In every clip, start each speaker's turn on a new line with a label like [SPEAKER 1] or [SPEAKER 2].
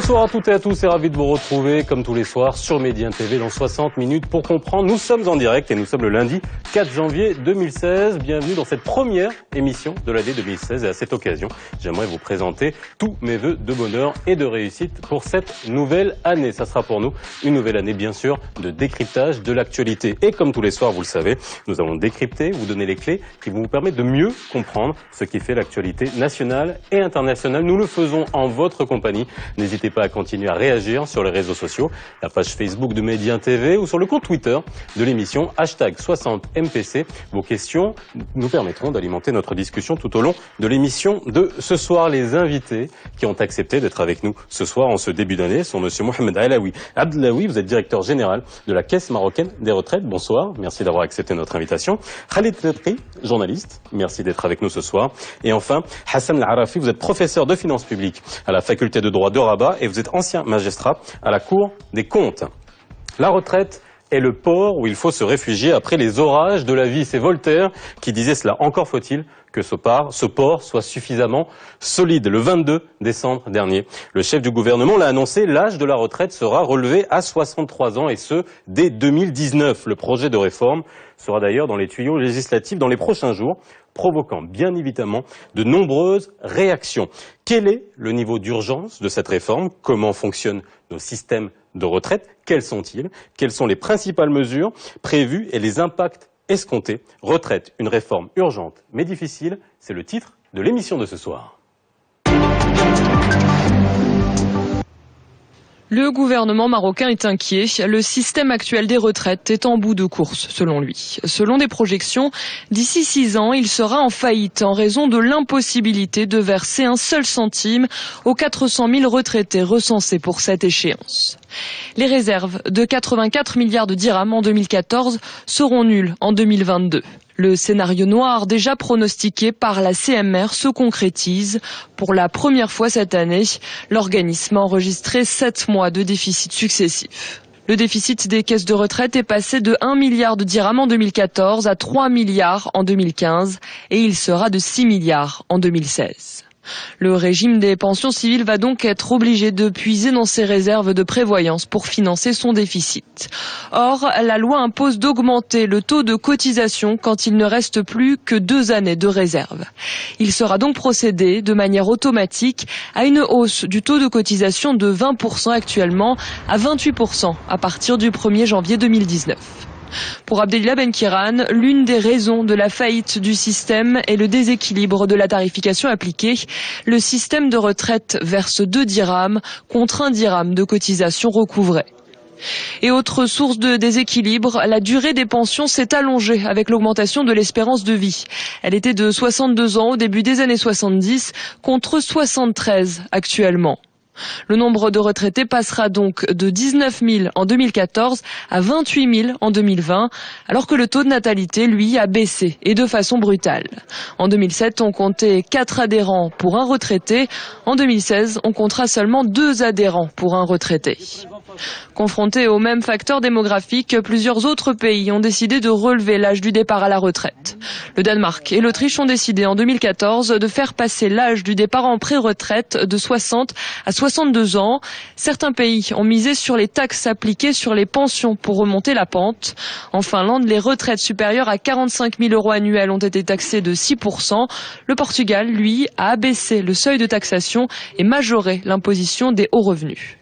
[SPEAKER 1] Bonsoir à toutes et à tous et ravi de vous retrouver comme tous les soirs sur Média TV dans 60 minutes pour comprendre. Nous sommes en direct et nous sommes le lundi 4 janvier 2016. Bienvenue dans cette première émission de l'année 2016 et à cette occasion, j'aimerais vous présenter tous mes vœux de bonheur et de réussite pour cette nouvelle année. Ça sera pour nous une nouvelle année bien sûr de décryptage de l'actualité. Et comme tous les soirs, vous le savez, nous allons décrypter, vous donner les clés qui vont vous permettre de mieux comprendre ce qui fait l'actualité nationale et internationale. Nous le faisons en votre compagnie. N'hésitez pas à continuer à réagir sur les réseaux sociaux, la page Facebook de Média TV ou sur le compte Twitter de l'émission #60MPC. Vos questions nous permettront d'alimenter notre discussion tout au long de l'émission de ce soir. Les invités qui ont accepté d'être avec nous ce soir en ce début d'année sont monsieur Mohamed Alaoui Abdelaoui, vous êtes directeur général de la Caisse marocaine des retraites. Bonsoir, merci d'avoir accepté notre invitation. Khalid Ledri, journaliste, merci d'être avec nous ce soir. Et enfin, Hassan Al-Arafi, vous êtes professeur de finances publiques à la faculté de droit de Rabat et vous êtes ancien magistrat à la Cour des comptes. La retraite est le port où il faut se réfugier après les orages de la vie. C'est Voltaire qui disait cela. Encore faut-il que ce port soit suffisamment solide. Le 22 décembre dernier, le chef du gouvernement l'a annoncé, l'âge de la retraite sera relevé à 63 ans et ce, dès 2019. Le projet de réforme sera d'ailleurs dans les tuyaux législatifs dans les prochains jours, provoquant bien évidemment de nombreuses réactions. Quel est le niveau d'urgence de cette réforme? Comment fonctionnent nos systèmes de retraite? Quels sont-ils? Quelles sont les principales mesures prévues et les impacts escomptés? Retraite, une réforme urgente mais difficile, c'est le titre de l'émission de ce soir.
[SPEAKER 2] Le gouvernement marocain est inquiet. Le système actuel des retraites est en bout de course, selon lui. Selon des projections, d'ici 6 ans, il sera en faillite en raison de l'impossibilité de verser un seul centime aux 400 000 retraités recensés pour cette échéance. Les réserves de 84 milliards de dirhams en 2014 seront nulles en 2022. Le scénario noir déjà pronostiqué par la CMR se concrétise. Pour la première fois cette année, l'organisme a enregistré 7 mois de déficit successifs. Le déficit des caisses de retraite est passé de 1 milliard de dirhams en 2014 à 3 milliards en 2015 et il sera de 6 milliards en 2016. Le régime des pensions civiles va donc être obligé de puiser dans ses réserves de prévoyance pour financer son déficit. Or, la loi impose d'augmenter le taux de cotisation quand il ne reste plus que 2 années de réserve. Il sera donc procédé de manière automatique à une hausse du taux de cotisation de 20% actuellement à 28% à partir du 1er janvier 2019. Pour Abdelillah Benkiran, l'une des raisons de la faillite du système est le déséquilibre de la tarification appliquée. Le système de retraite verse 2 dirhams contre 1 dirham de cotisation recouvrée. Et autre source de déséquilibre, la durée des pensions s'est allongée avec l'augmentation de l'espérance de vie. Elle était de 62 ans au début des années 70 contre 73 actuellement. Le nombre de retraités passera donc de 19 000 en 2014 à 28 000 en 2020, alors que le taux de natalité, lui, a baissé et de façon brutale. En 2007, on comptait 4 adhérents pour un retraité. En 2016, on comptera seulement 2 adhérents pour un retraité. Confrontés aux mêmes facteurs démographiques, plusieurs autres pays ont décidé de relever l'âge du départ à la retraite. Le Danemark et l'Autriche ont décidé en 2014 de faire passer l'âge du départ en pré-retraite de 60 à 62 ans. Certains pays ont misé sur les taxes appliquées sur les pensions pour remonter la pente. En Finlande, les retraites supérieures à 45 000 € annuels ont été taxées de 6%. Le Portugal, lui, a abaissé le seuil de taxation et majoré l'imposition des hauts revenus.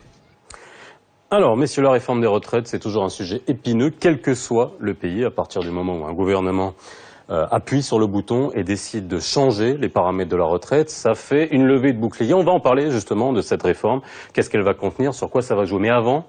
[SPEAKER 1] Alors, messieurs, la réforme des retraites, c'est toujours un sujet épineux, quel que soit le pays, à partir du moment où un gouvernement appuie sur le bouton et décide de changer les paramètres de la retraite, ça fait une levée de bouclier. On va en parler justement de cette réforme, qu'est-ce qu'elle va contenir, sur quoi ça va jouer. Mais avant,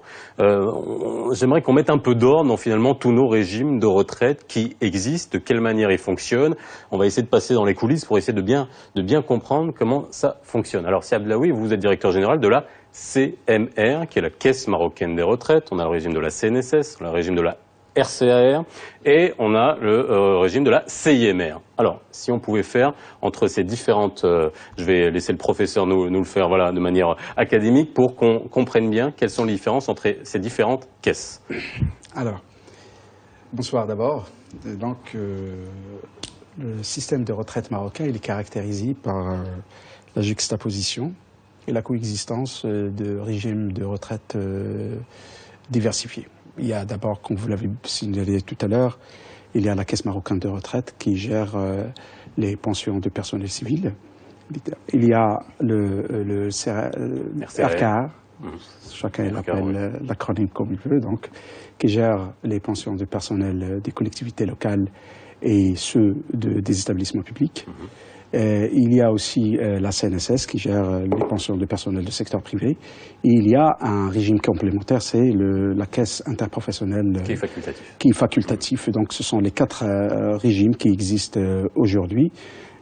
[SPEAKER 1] j'aimerais qu'on mette un peu d'ordre dans finalement tous nos régimes de retraite qui existent, de quelle manière ils fonctionnent. On va essayer de passer dans les coulisses pour essayer de bien comprendre comment ça fonctionne. Alors, c'est Abdelaoui, vous êtes directeur général de la CMR, qui est la Caisse marocaine des retraites. On a le régime de la CNSS, on a le régime de la RCAR et on a le régime de la CIMR. Alors, si on pouvait faire entre ces différentes... je vais laisser le professeur nous le faire voilà, de manière académique pour qu'on comprenne bien quelles sont les différences entre ces différentes caisses.
[SPEAKER 3] Alors, bonsoir d'abord. Donc, le système de retraite marocain, il est caractérisé par la juxtaposition et la coexistence de régimes de retraite diversifiés. Il y a d'abord, comme vous l'avez signalé tout à l'heure, il y a la Caisse marocaine de retraite qui gère les pensions de personnel civil. Il y a le RKR, chacun l'appelle l'acronyme comme il veut, donc, qui gère les pensions de personnel des collectivités locales et ceux des établissements publics. Il y a aussi la CNSS qui gère les pensions de personnel du secteur privé. Et il y a un régime complémentaire, c'est la caisse interprofessionnelle qui est facultatif. Donc ce sont les 4 régimes qui existent aujourd'hui.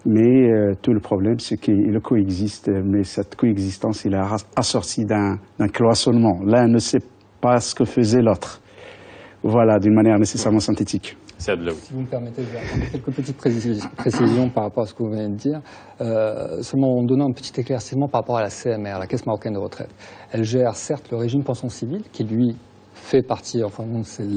[SPEAKER 3] Mais tout le problème, c'est qu'ils coexistent, mais cette coexistence, il est assortie d'un cloisonnement. L'un ne sait pas ce que faisait l'autre. Voilà, d'une manière nécessairement synthétique.
[SPEAKER 4] Si vous me permettez, je vais apporter quelques petites précisions par rapport à ce que vous venez de dire. Seulement en donnant un petit éclaircissement par rapport à la CMR, la Caisse marocaine de retraite. Elle gère certes le régime pension civile, qui lui fait partie, enfin c'est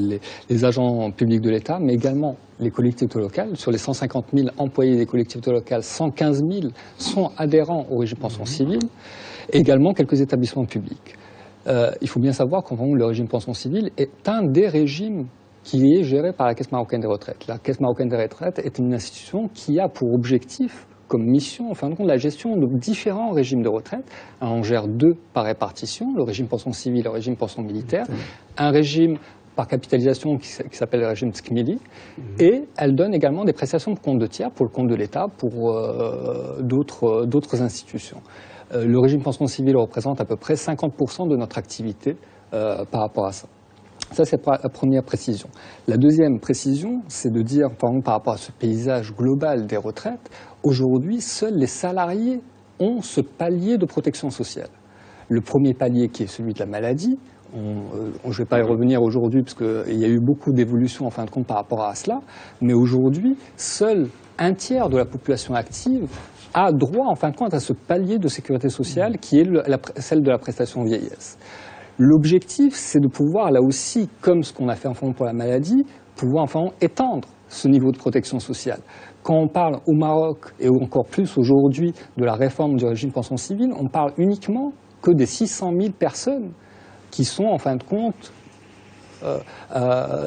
[SPEAKER 4] les agents publics de l'État, mais également les collectivités locales. Sur les 150 000 employés des collectivités locales, 115 000 sont adhérents au régime pension civile, et également quelques établissements publics. Il faut bien savoir qu'en fait, le régime pension civile est un des régimes qui est géré par la Caisse marocaine des retraites. La Caisse marocaine des retraites est une institution qui a pour objectif, comme mission, en fin de compte, la gestion de différents régimes de retraite. On gère 2 par répartition, le régime pension civile et le régime pension militaire. Un régime par capitalisation qui s'appelle le régime TSCMILI. Et elle donne également des prestations pour compte de tiers, pour le compte de l'État, pour d'autres institutions. Le régime pension civile représente à peu près 50% de notre activité par rapport à ça. Ça, c'est la première précision. La deuxième précision, c'est de dire, par rapport à ce paysage global des retraites, aujourd'hui, seuls les salariés ont ce palier de protection sociale. Le premier palier, qui est celui de la maladie, je ne vais pas y revenir aujourd'hui, parce qu'il y a eu beaucoup d'évolutions, en fin de compte, par rapport à cela, mais aujourd'hui, seul un tiers de la population active a droit, en fin de compte, à ce palier de sécurité sociale qui est celle de la prestation vieillesse. L'objectif, c'est de pouvoir, là aussi, comme ce qu'on a fait en fond pour la maladie, pouvoir enfin étendre ce niveau de protection sociale. Quand on parle au Maroc, et encore plus aujourd'hui, de la réforme du régime pension civile, on parle uniquement que des 600 000 personnes qui sont, en fin de compte,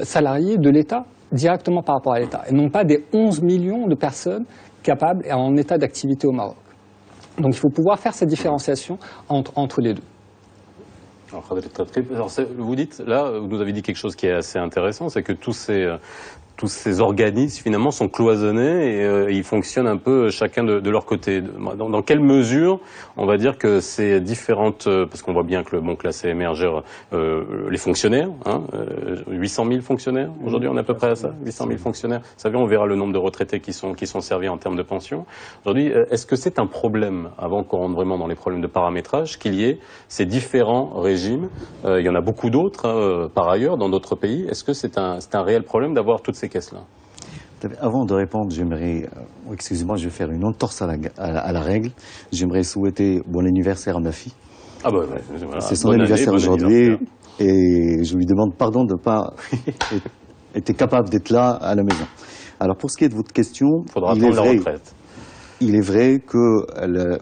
[SPEAKER 4] salariés de l'État, directement par rapport à l'État, et non pas des 11 millions de personnes capables et en état d'activité au Maroc. Donc il faut pouvoir faire cette différenciation entre les deux.
[SPEAKER 1] Alors, vous dites, là, vous nous avez dit quelque chose qui est assez intéressant, c'est que tous ces organismes, finalement, sont cloisonnés et ils fonctionnent un peu chacun de leur côté. Dans quelle mesure, on va dire que ces différentes... Parce qu'on voit bien que la CMR gère les fonctionnaires, 800 000 fonctionnaires, aujourd'hui on est à peu près à ça, 800 000 fonctionnaires. Vous savez, on verra le nombre de retraités qui sont servis en termes de pension. Aujourd'hui, est-ce que c'est un problème, avant qu'on rentre vraiment dans les problèmes de paramétrage, qu'il y ait ces différents régimes? Il y en a beaucoup d'autres, par ailleurs, dans d'autres pays. Est-ce que c'est un réel problème d'avoir toutes ces caisses-là?
[SPEAKER 5] Avant de répondre, j'aimerais, excusez-moi, je vais faire une entorse à la règle. J'aimerais souhaiter bon anniversaire à ma fille.
[SPEAKER 1] Ah bah, voilà.
[SPEAKER 5] C'est son anniversaire aujourd'hui et je lui demande pardon de ne pas être capable d'être là à la maison. Alors pour ce qui est de votre question, il est vrai que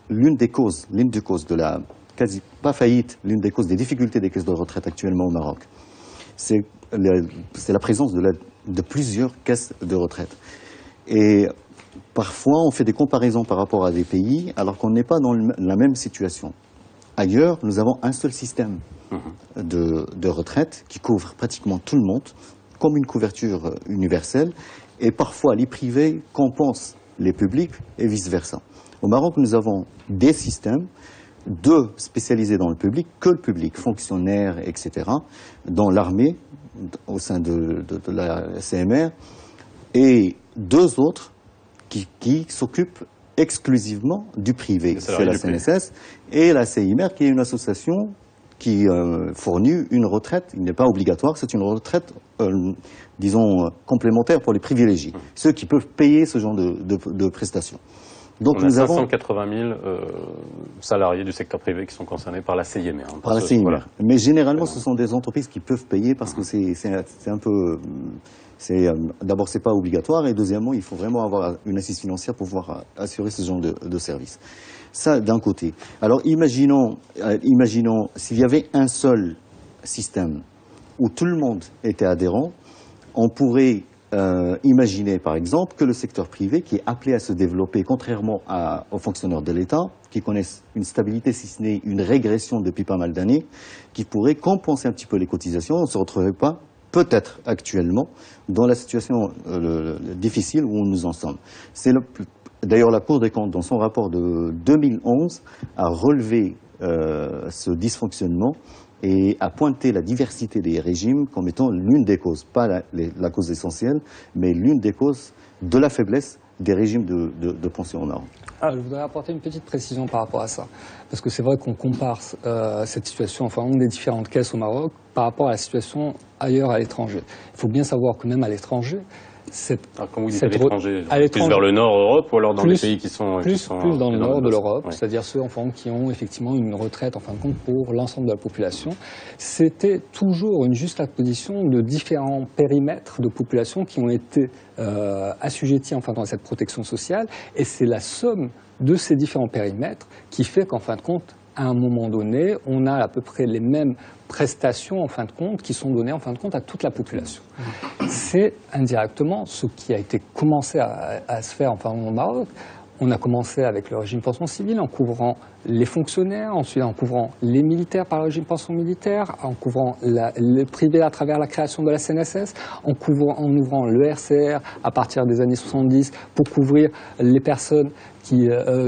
[SPEAKER 5] l'une des causes de la quasi pas faillite, l'une des causes des difficultés des caisses de retraite actuellement au Maroc, c'est la présence de plusieurs caisses de retraite. Et parfois, on fait des comparaisons par rapport à des pays, alors qu'on n'est pas dans la même situation. Ailleurs, nous avons un seul système de retraite qui couvre pratiquement tout le monde, comme une couverture universelle, et parfois les privés compensent les publics et vice-versa. Au Maroc, nous avons des systèmes, 2 spécialisés dans le public, que le public, fonctionnaires, etc., dans l'armée, au sein de la CMR, et 2 autres qui s'occupent exclusivement du privé. C'est la CNSS et la CIMR, qui est une association qui fournit une retraite, il n'est pas obligatoire, c'est une retraite, disons, complémentaire pour les privilégiés, ceux qui peuvent payer ce genre de prestations.
[SPEAKER 1] Donc nous avons 580 000 salariés du secteur privé qui sont concernés par la CIMR.
[SPEAKER 5] Par la CIMR. Voilà. Mais généralement, ce sont des entreprises qui peuvent payer parce que c'est un peu... D'abord, c'est pas obligatoire et deuxièmement, il faut vraiment avoir une assise financière pour pouvoir assurer ce genre de service. Ça, d'un côté. Alors, imaginons s'il y avait un seul système où tout le monde était adhérent, on pourrait imaginer, par exemple, que le secteur privé, qui est appelé à se développer, contrairement aux fonctionnaires de l'État, qui connaissent une stabilité, si ce n'est une régression depuis pas mal d'années, qui pourrait compenser un petit peu les cotisations, on ne se retrouverait pas, peut-être actuellement, dans la situation difficile où nous en sommes. D'ailleurs, la Cour des comptes, dans son rapport de 2011, a relevé ce dysfonctionnement et a pointé la diversité des régimes comme étant l'une des causes, pas la cause essentielle, mais l'une des causes de la faiblesse des régimes de pension au Maroc.
[SPEAKER 4] Je voudrais apporter une petite précision par rapport à ça. Parce que c'est vrai qu'on compare cette situation, enfin, des différentes caisses au Maroc par rapport à la situation ailleurs à l'étranger. Il faut bien savoir que même à l'étranger,
[SPEAKER 1] quand vous dites à l'étranger, plus vers le nord Europe ou alors dans les pays qui sont...
[SPEAKER 4] Plus dans le nord de l'Europe, c'est-à-dire ceux qui ont effectivement une retraite en fin de compte pour l'ensemble de la population. C'était toujours une juxtaposition de différents périmètres de population qui ont été assujettis en fin de compte à cette protection sociale, et c'est la somme de ces différents périmètres qui fait qu'en fin de compte, à un moment donné, on a à peu près les mêmes prestations en fin de compte qui sont données en fin de compte à toute la population. C'est indirectement ce qui a été commencé à se faire enfin au Maroc. On a commencé avec le régime pension civile en couvrant les fonctionnaires, ensuite en couvrant les militaires par le régime pension militaire, en couvrant le privé à travers la création de la CNSS, en ouvrant le RCR à partir des années 70 pour couvrir les personnes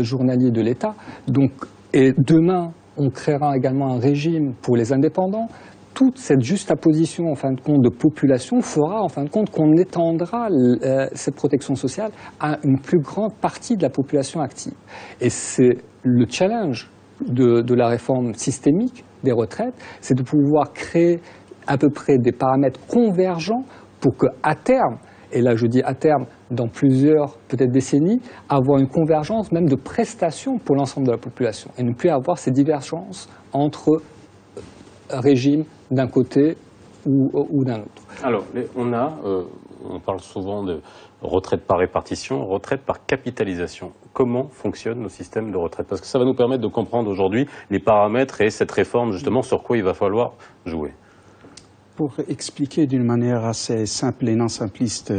[SPEAKER 4] journaliers de l'État. Et demain, on créera également un régime pour les indépendants. Toute cette juxtaposition en fin de compte de population fera en fin de compte qu'on étendra cette protection sociale à une plus grande partie de la population active. Et c'est le challenge de la réforme systémique des retraites, c'est de pouvoir créer à peu près des paramètres convergents pour qu'à terme, et là je dis à terme, dans plusieurs peut-être décennies, avoir une convergence même de prestations pour l'ensemble de la population et ne plus avoir ces divergences entre régimes d'un côté ou d'un autre.
[SPEAKER 1] Alors, on parle souvent de retraite par répartition, retraite par capitalisation. Comment fonctionnent nos systèmes de retraite? Parce que ça va nous permettre de comprendre aujourd'hui les paramètres et cette réforme, justement, sur quoi il va falloir jouer.
[SPEAKER 3] Pour expliquer d'une manière assez simple et non simpliste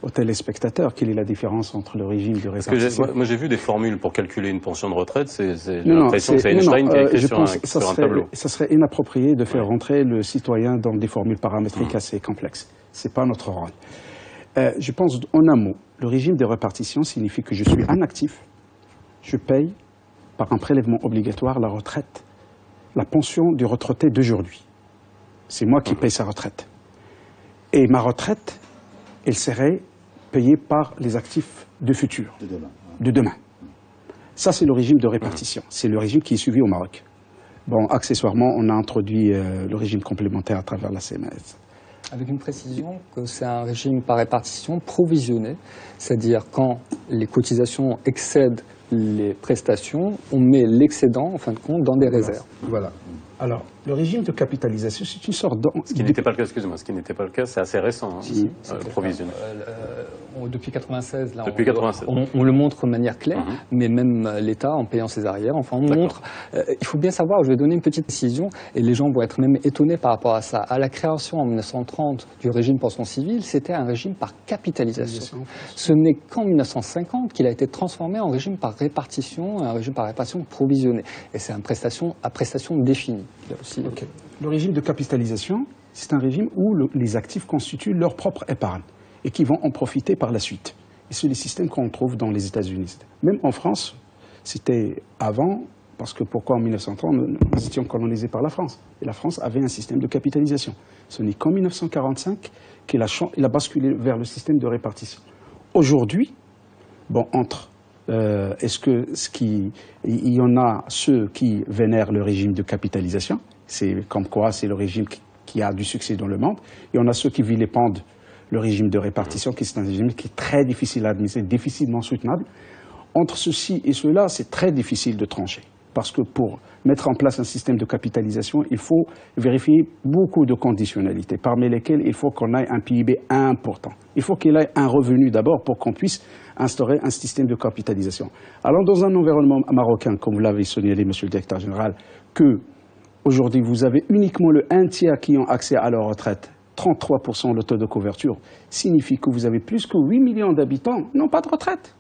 [SPEAKER 3] aux téléspectateurs quelle est la différence entre le régime de répartition...
[SPEAKER 1] Moi j'ai vu des formules pour calculer une pension de retraite, j'ai l'impression que c'est Einstein qui a écrit sur un tableau.
[SPEAKER 3] Ça serait inapproprié de faire rentrer le citoyen dans des formules paramétriques assez complexes. Ce n'est pas notre rôle. Je pense en un mot, le régime de répartition signifie que je suis un actif, je paye par un prélèvement obligatoire la retraite, la pension du retraité d'aujourd'hui. C'est moi qui paye sa retraite. Et ma retraite, elle serait payée par les actifs de futur, de demain. Ça, c'est le régime de répartition. C'est le régime qui est suivi au Maroc. Bon, accessoirement, on a introduit le régime complémentaire à travers la CNSS.
[SPEAKER 4] Avec une précision que c'est un régime par répartition provisionné, c'est-à-dire quand les cotisations excèdent les prestations, on met l'excédent, en fin de compte, dans des réserves.
[SPEAKER 3] Voilà. Alors, le régime de capitalisation, c'est une sorte de...
[SPEAKER 1] Ce qui n'était pas le cas, excusez-moi, ce qui n'était pas le cas, c'est assez récent, provisionné.
[SPEAKER 4] Depuis 96, là,
[SPEAKER 1] depuis 96.
[SPEAKER 4] On le montre de manière claire, mais même l'État, en payant ses arrières, enfin, on montre... il faut bien savoir, je vais donner une petite précision, et les gens vont être même étonnés par rapport à ça. À la création en 1930 du régime pension civile, c'était un régime par capitalisation. Ce n'est qu'en 1950 qu'il a été transformé en régime par répartition, un régime par répartition provisionné. Et c'est à prestation définie.
[SPEAKER 3] Okay. Le régime de capitalisation, c'est un régime où les actifs constituent leur propre épargne et qui vont en profiter par la suite. Et c'est le système qu'on trouve dans les États-Unis. Même en France, c'était avant, parce que pourquoi en 1930, nous étions colonisés par la France. Et la France avait un système de capitalisation. Ce n'est qu'en 1945 qu'il a basculé vers le système de répartition. Aujourd'hui, bon, il y en a ceux qui vénèrent le régime de capitalisation, c'est comme quoi c'est le régime qui a du succès dans le monde, et on a ceux qui vilipendent le régime de répartition, qui est un régime qui est très difficile à administrer, difficilement soutenable. Entre ceci et cela, c'est très difficile de trancher. Parce que pour mettre en place un système de capitalisation, il faut vérifier beaucoup de conditionnalités, parmi lesquelles il faut qu'on ait un PIB important. Il faut qu'il ait un revenu d'abord pour qu'on puisse instaurer un système de capitalisation. Alors dans un environnement marocain, comme vous l'avez signalé, monsieur le directeur général, que aujourd'hui vous avez uniquement le 1/3 qui ont accès à leur retraite, 33% le taux de couverture, signifie que vous avez plus que 8 millions d'habitants n'ont pas de retraite.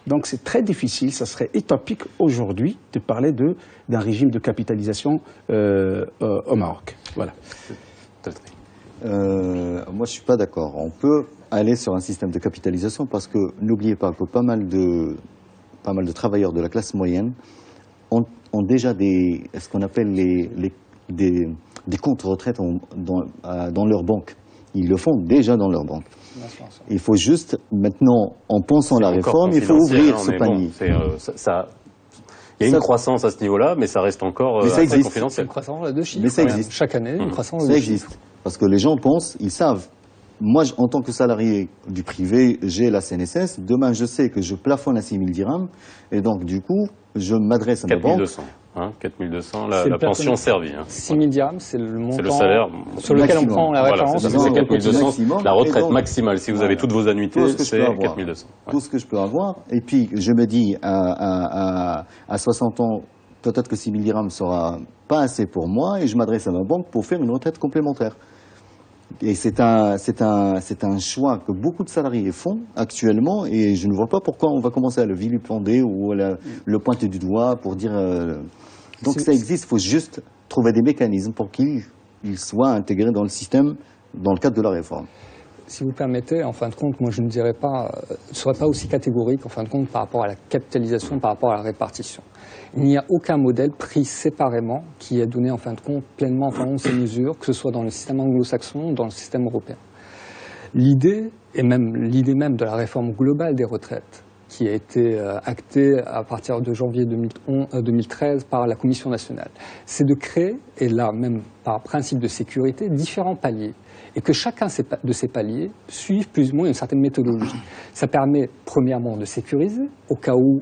[SPEAKER 3] Donc c'est très difficile, ça serait utopique aujourd'hui de parler d'un régime de capitalisation au Maroc. Voilà.
[SPEAKER 5] Moi je suis pas d'accord. On peut aller sur un système de capitalisation parce que n'oubliez pas que pas mal de travailleurs de la classe moyenne ont déjà ce qu'on appelle des comptes retraite dans leur banque. Ils le font déjà dans leur banque. Il faut juste, maintenant, en pensant la réforme, il faut ouvrir ce panier.
[SPEAKER 1] Il y a une croissance à ce niveau-là, mais ça reste encore
[SPEAKER 5] très
[SPEAKER 1] confidentiel.
[SPEAKER 4] Une croissance de chiffres.
[SPEAKER 5] Mais ça existe.
[SPEAKER 4] Chaque année, une croissance de
[SPEAKER 5] Ça
[SPEAKER 4] chiffres.
[SPEAKER 5] existe. Parce que les gens pensent, ils savent. Moi, en tant que salarié du privé, j'ai la CNSS. Demain, je sais que je plafonne à 6 000 dirhams. Et donc, du coup, je m'adresse à ma banque.
[SPEAKER 1] 4200. 4200, la pension servie.
[SPEAKER 4] 6 000 dirhams, c'est le montant
[SPEAKER 1] c'est le salaire
[SPEAKER 4] sur lequel on prend la référence.
[SPEAKER 1] Voilà, c'est 4200. La retraite maximale, si vous avez toutes vos annuités, c'est 4200.
[SPEAKER 5] Tout ce que je peux avoir. Et puis, je me dis, à 60 ans, peut-être que 6 000 dirhams ne sera pas assez pour moi, et je m'adresse à ma banque pour faire une retraite complémentaire. Et c'est un choix que beaucoup de salariés font actuellement, et je ne vois pas pourquoi on va commencer à le vilipender ou à le pointer du doigt pour dire... Donc ça existe, il faut juste trouver des mécanismes pour qu'il soit intégré dans le système dans le cadre de la réforme.
[SPEAKER 4] Si vous permettez, en fin de compte, moi je ne serais pas aussi catégorique en fin de compte par rapport à la capitalisation, par rapport à la répartition. Il n'y a aucun modèle pris séparément qui ait donné en fin de compte pleinement en fin de compte ces mesures, que ce soit dans le système anglo-saxon ou dans le système européen. L'idée même de la réforme globale des retraites, qui a été actée à partir de janvier 2013 par la Commission nationale, c'est de créer, et là même par principe de sécurité, différents paliers. Et que chacun de ces paliers suive plus ou moins une certaine méthodologie. Ça permet premièrement de sécuriser, au cas où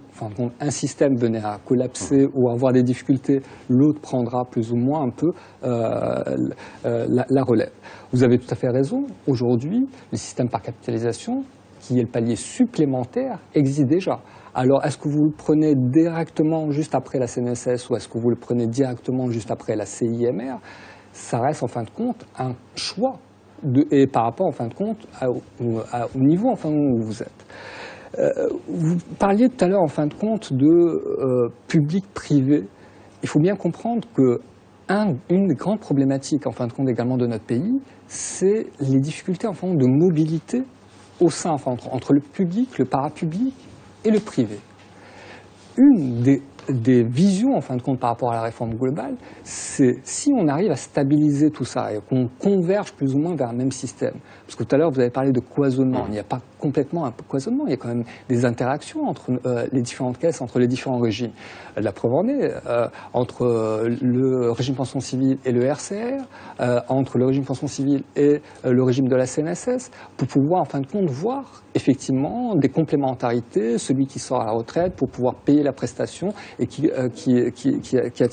[SPEAKER 4] un système venait à collapser ou à avoir des difficultés, l'autre prendra plus ou moins un peu la relève. Vous avez tout à fait raison, aujourd'hui, le système par capitalisation, qui est le palier supplémentaire, existe déjà. Alors, est-ce que vous le prenez directement juste après la CNSS ou est-ce que vous le prenez directement juste après la CIMR? Ça reste en fin de compte un choix. Et par rapport, en fin de compte, au niveau où vous êtes. Vous parliez tout à l'heure, en fin de compte, de public-privé. Il faut bien comprendre que une grande problématique, en fin de compte, également de notre pays, c'est les difficultés, en fin de compte, de mobilité au sein, entre le public, le parapublic et le privé. Une des visions, en fin de compte, par rapport à la réforme globale, c'est si on arrive à stabiliser tout ça et qu'on converge plus ou moins vers un même système. Parce que tout à l'heure, vous avez parlé de cloisonnement. Il n'y a pas complètement un cloisonnement, il y a quand même des interactions entre les différentes caisses, entre les différents régimes. La preuve en est, entre le régime pension civile et le RCR, entre le régime pension civile et le régime de la CNSS, pour pouvoir, en fin de compte, voir effectivement des complémentarités, celui qui sort à la retraite pour pouvoir payer la prestation et qui attire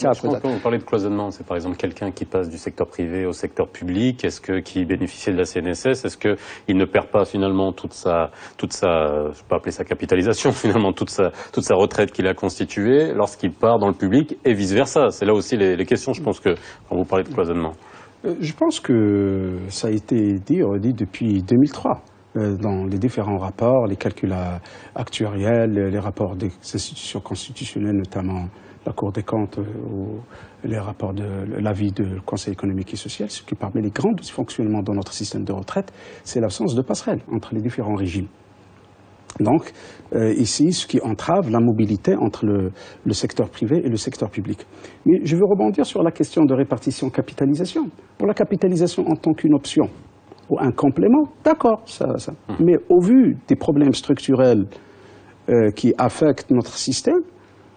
[SPEAKER 4] la retraite.
[SPEAKER 1] Quand vous parlez de cloisonnement, c'est par exemple quelqu'un qui passe du secteur privé au secteur public, qui bénéficie de la CNSS, est-ce qu'il ne perd pas finalement toute sa, je ne vais pas appeler ça capitalisation, finalement toute sa retraite qu'il a constituée lorsqu'il part dans le public et vice-versa? C'est là aussi les questions, je pense, que quand vous parlez de cloisonnement.
[SPEAKER 3] Je pense que ça a été redit depuis 2003. Dans les différents rapports, les calculs actuariels, les rapports des institutions constitutionnelles, notamment la Cour des comptes ou les rapports de l'avis du Conseil économique et social, ce qui permet les grands dysfonctionnements dans notre système de retraite, c'est l'absence de passerelle entre les différents régimes. Donc, ici, ce qui entrave la mobilité entre le secteur privé et le secteur public. Mais je veux rebondir sur la question de répartition-capitalisation. Pour la capitalisation en tant qu'une option, ou un complément, d'accord, ça. Mais au vu des problèmes structurels qui affectent notre système,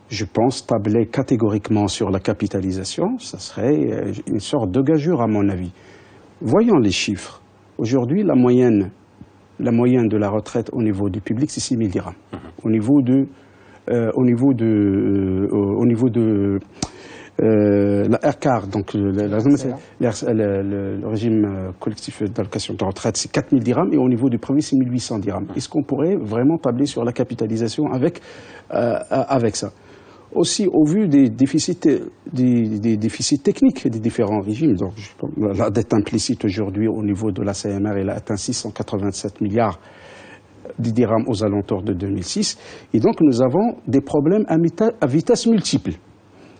[SPEAKER 3] je pense tabler catégoriquement sur la capitalisation, ça serait une sorte de gageure à mon avis. Voyons les chiffres. Aujourd'hui, la moyenne de la retraite au niveau du public, c'est 6 000 dirhams. Au niveau du au niveau de la RCAR, donc le régime collectif d'allocation de retraite, c'est 4 000 dirhams, et au niveau du premier, c'est 1 800 dirhams. Est-ce qu'on pourrait vraiment tabler sur la capitalisation avec ça? Aussi, au vu des déficits techniques des différents régimes, donc la dette implicite aujourd'hui au niveau de la CMR, elle a atteint 687 milliards de dirhams aux alentours de 2006, et donc nous avons des problèmes à vitesse multiple.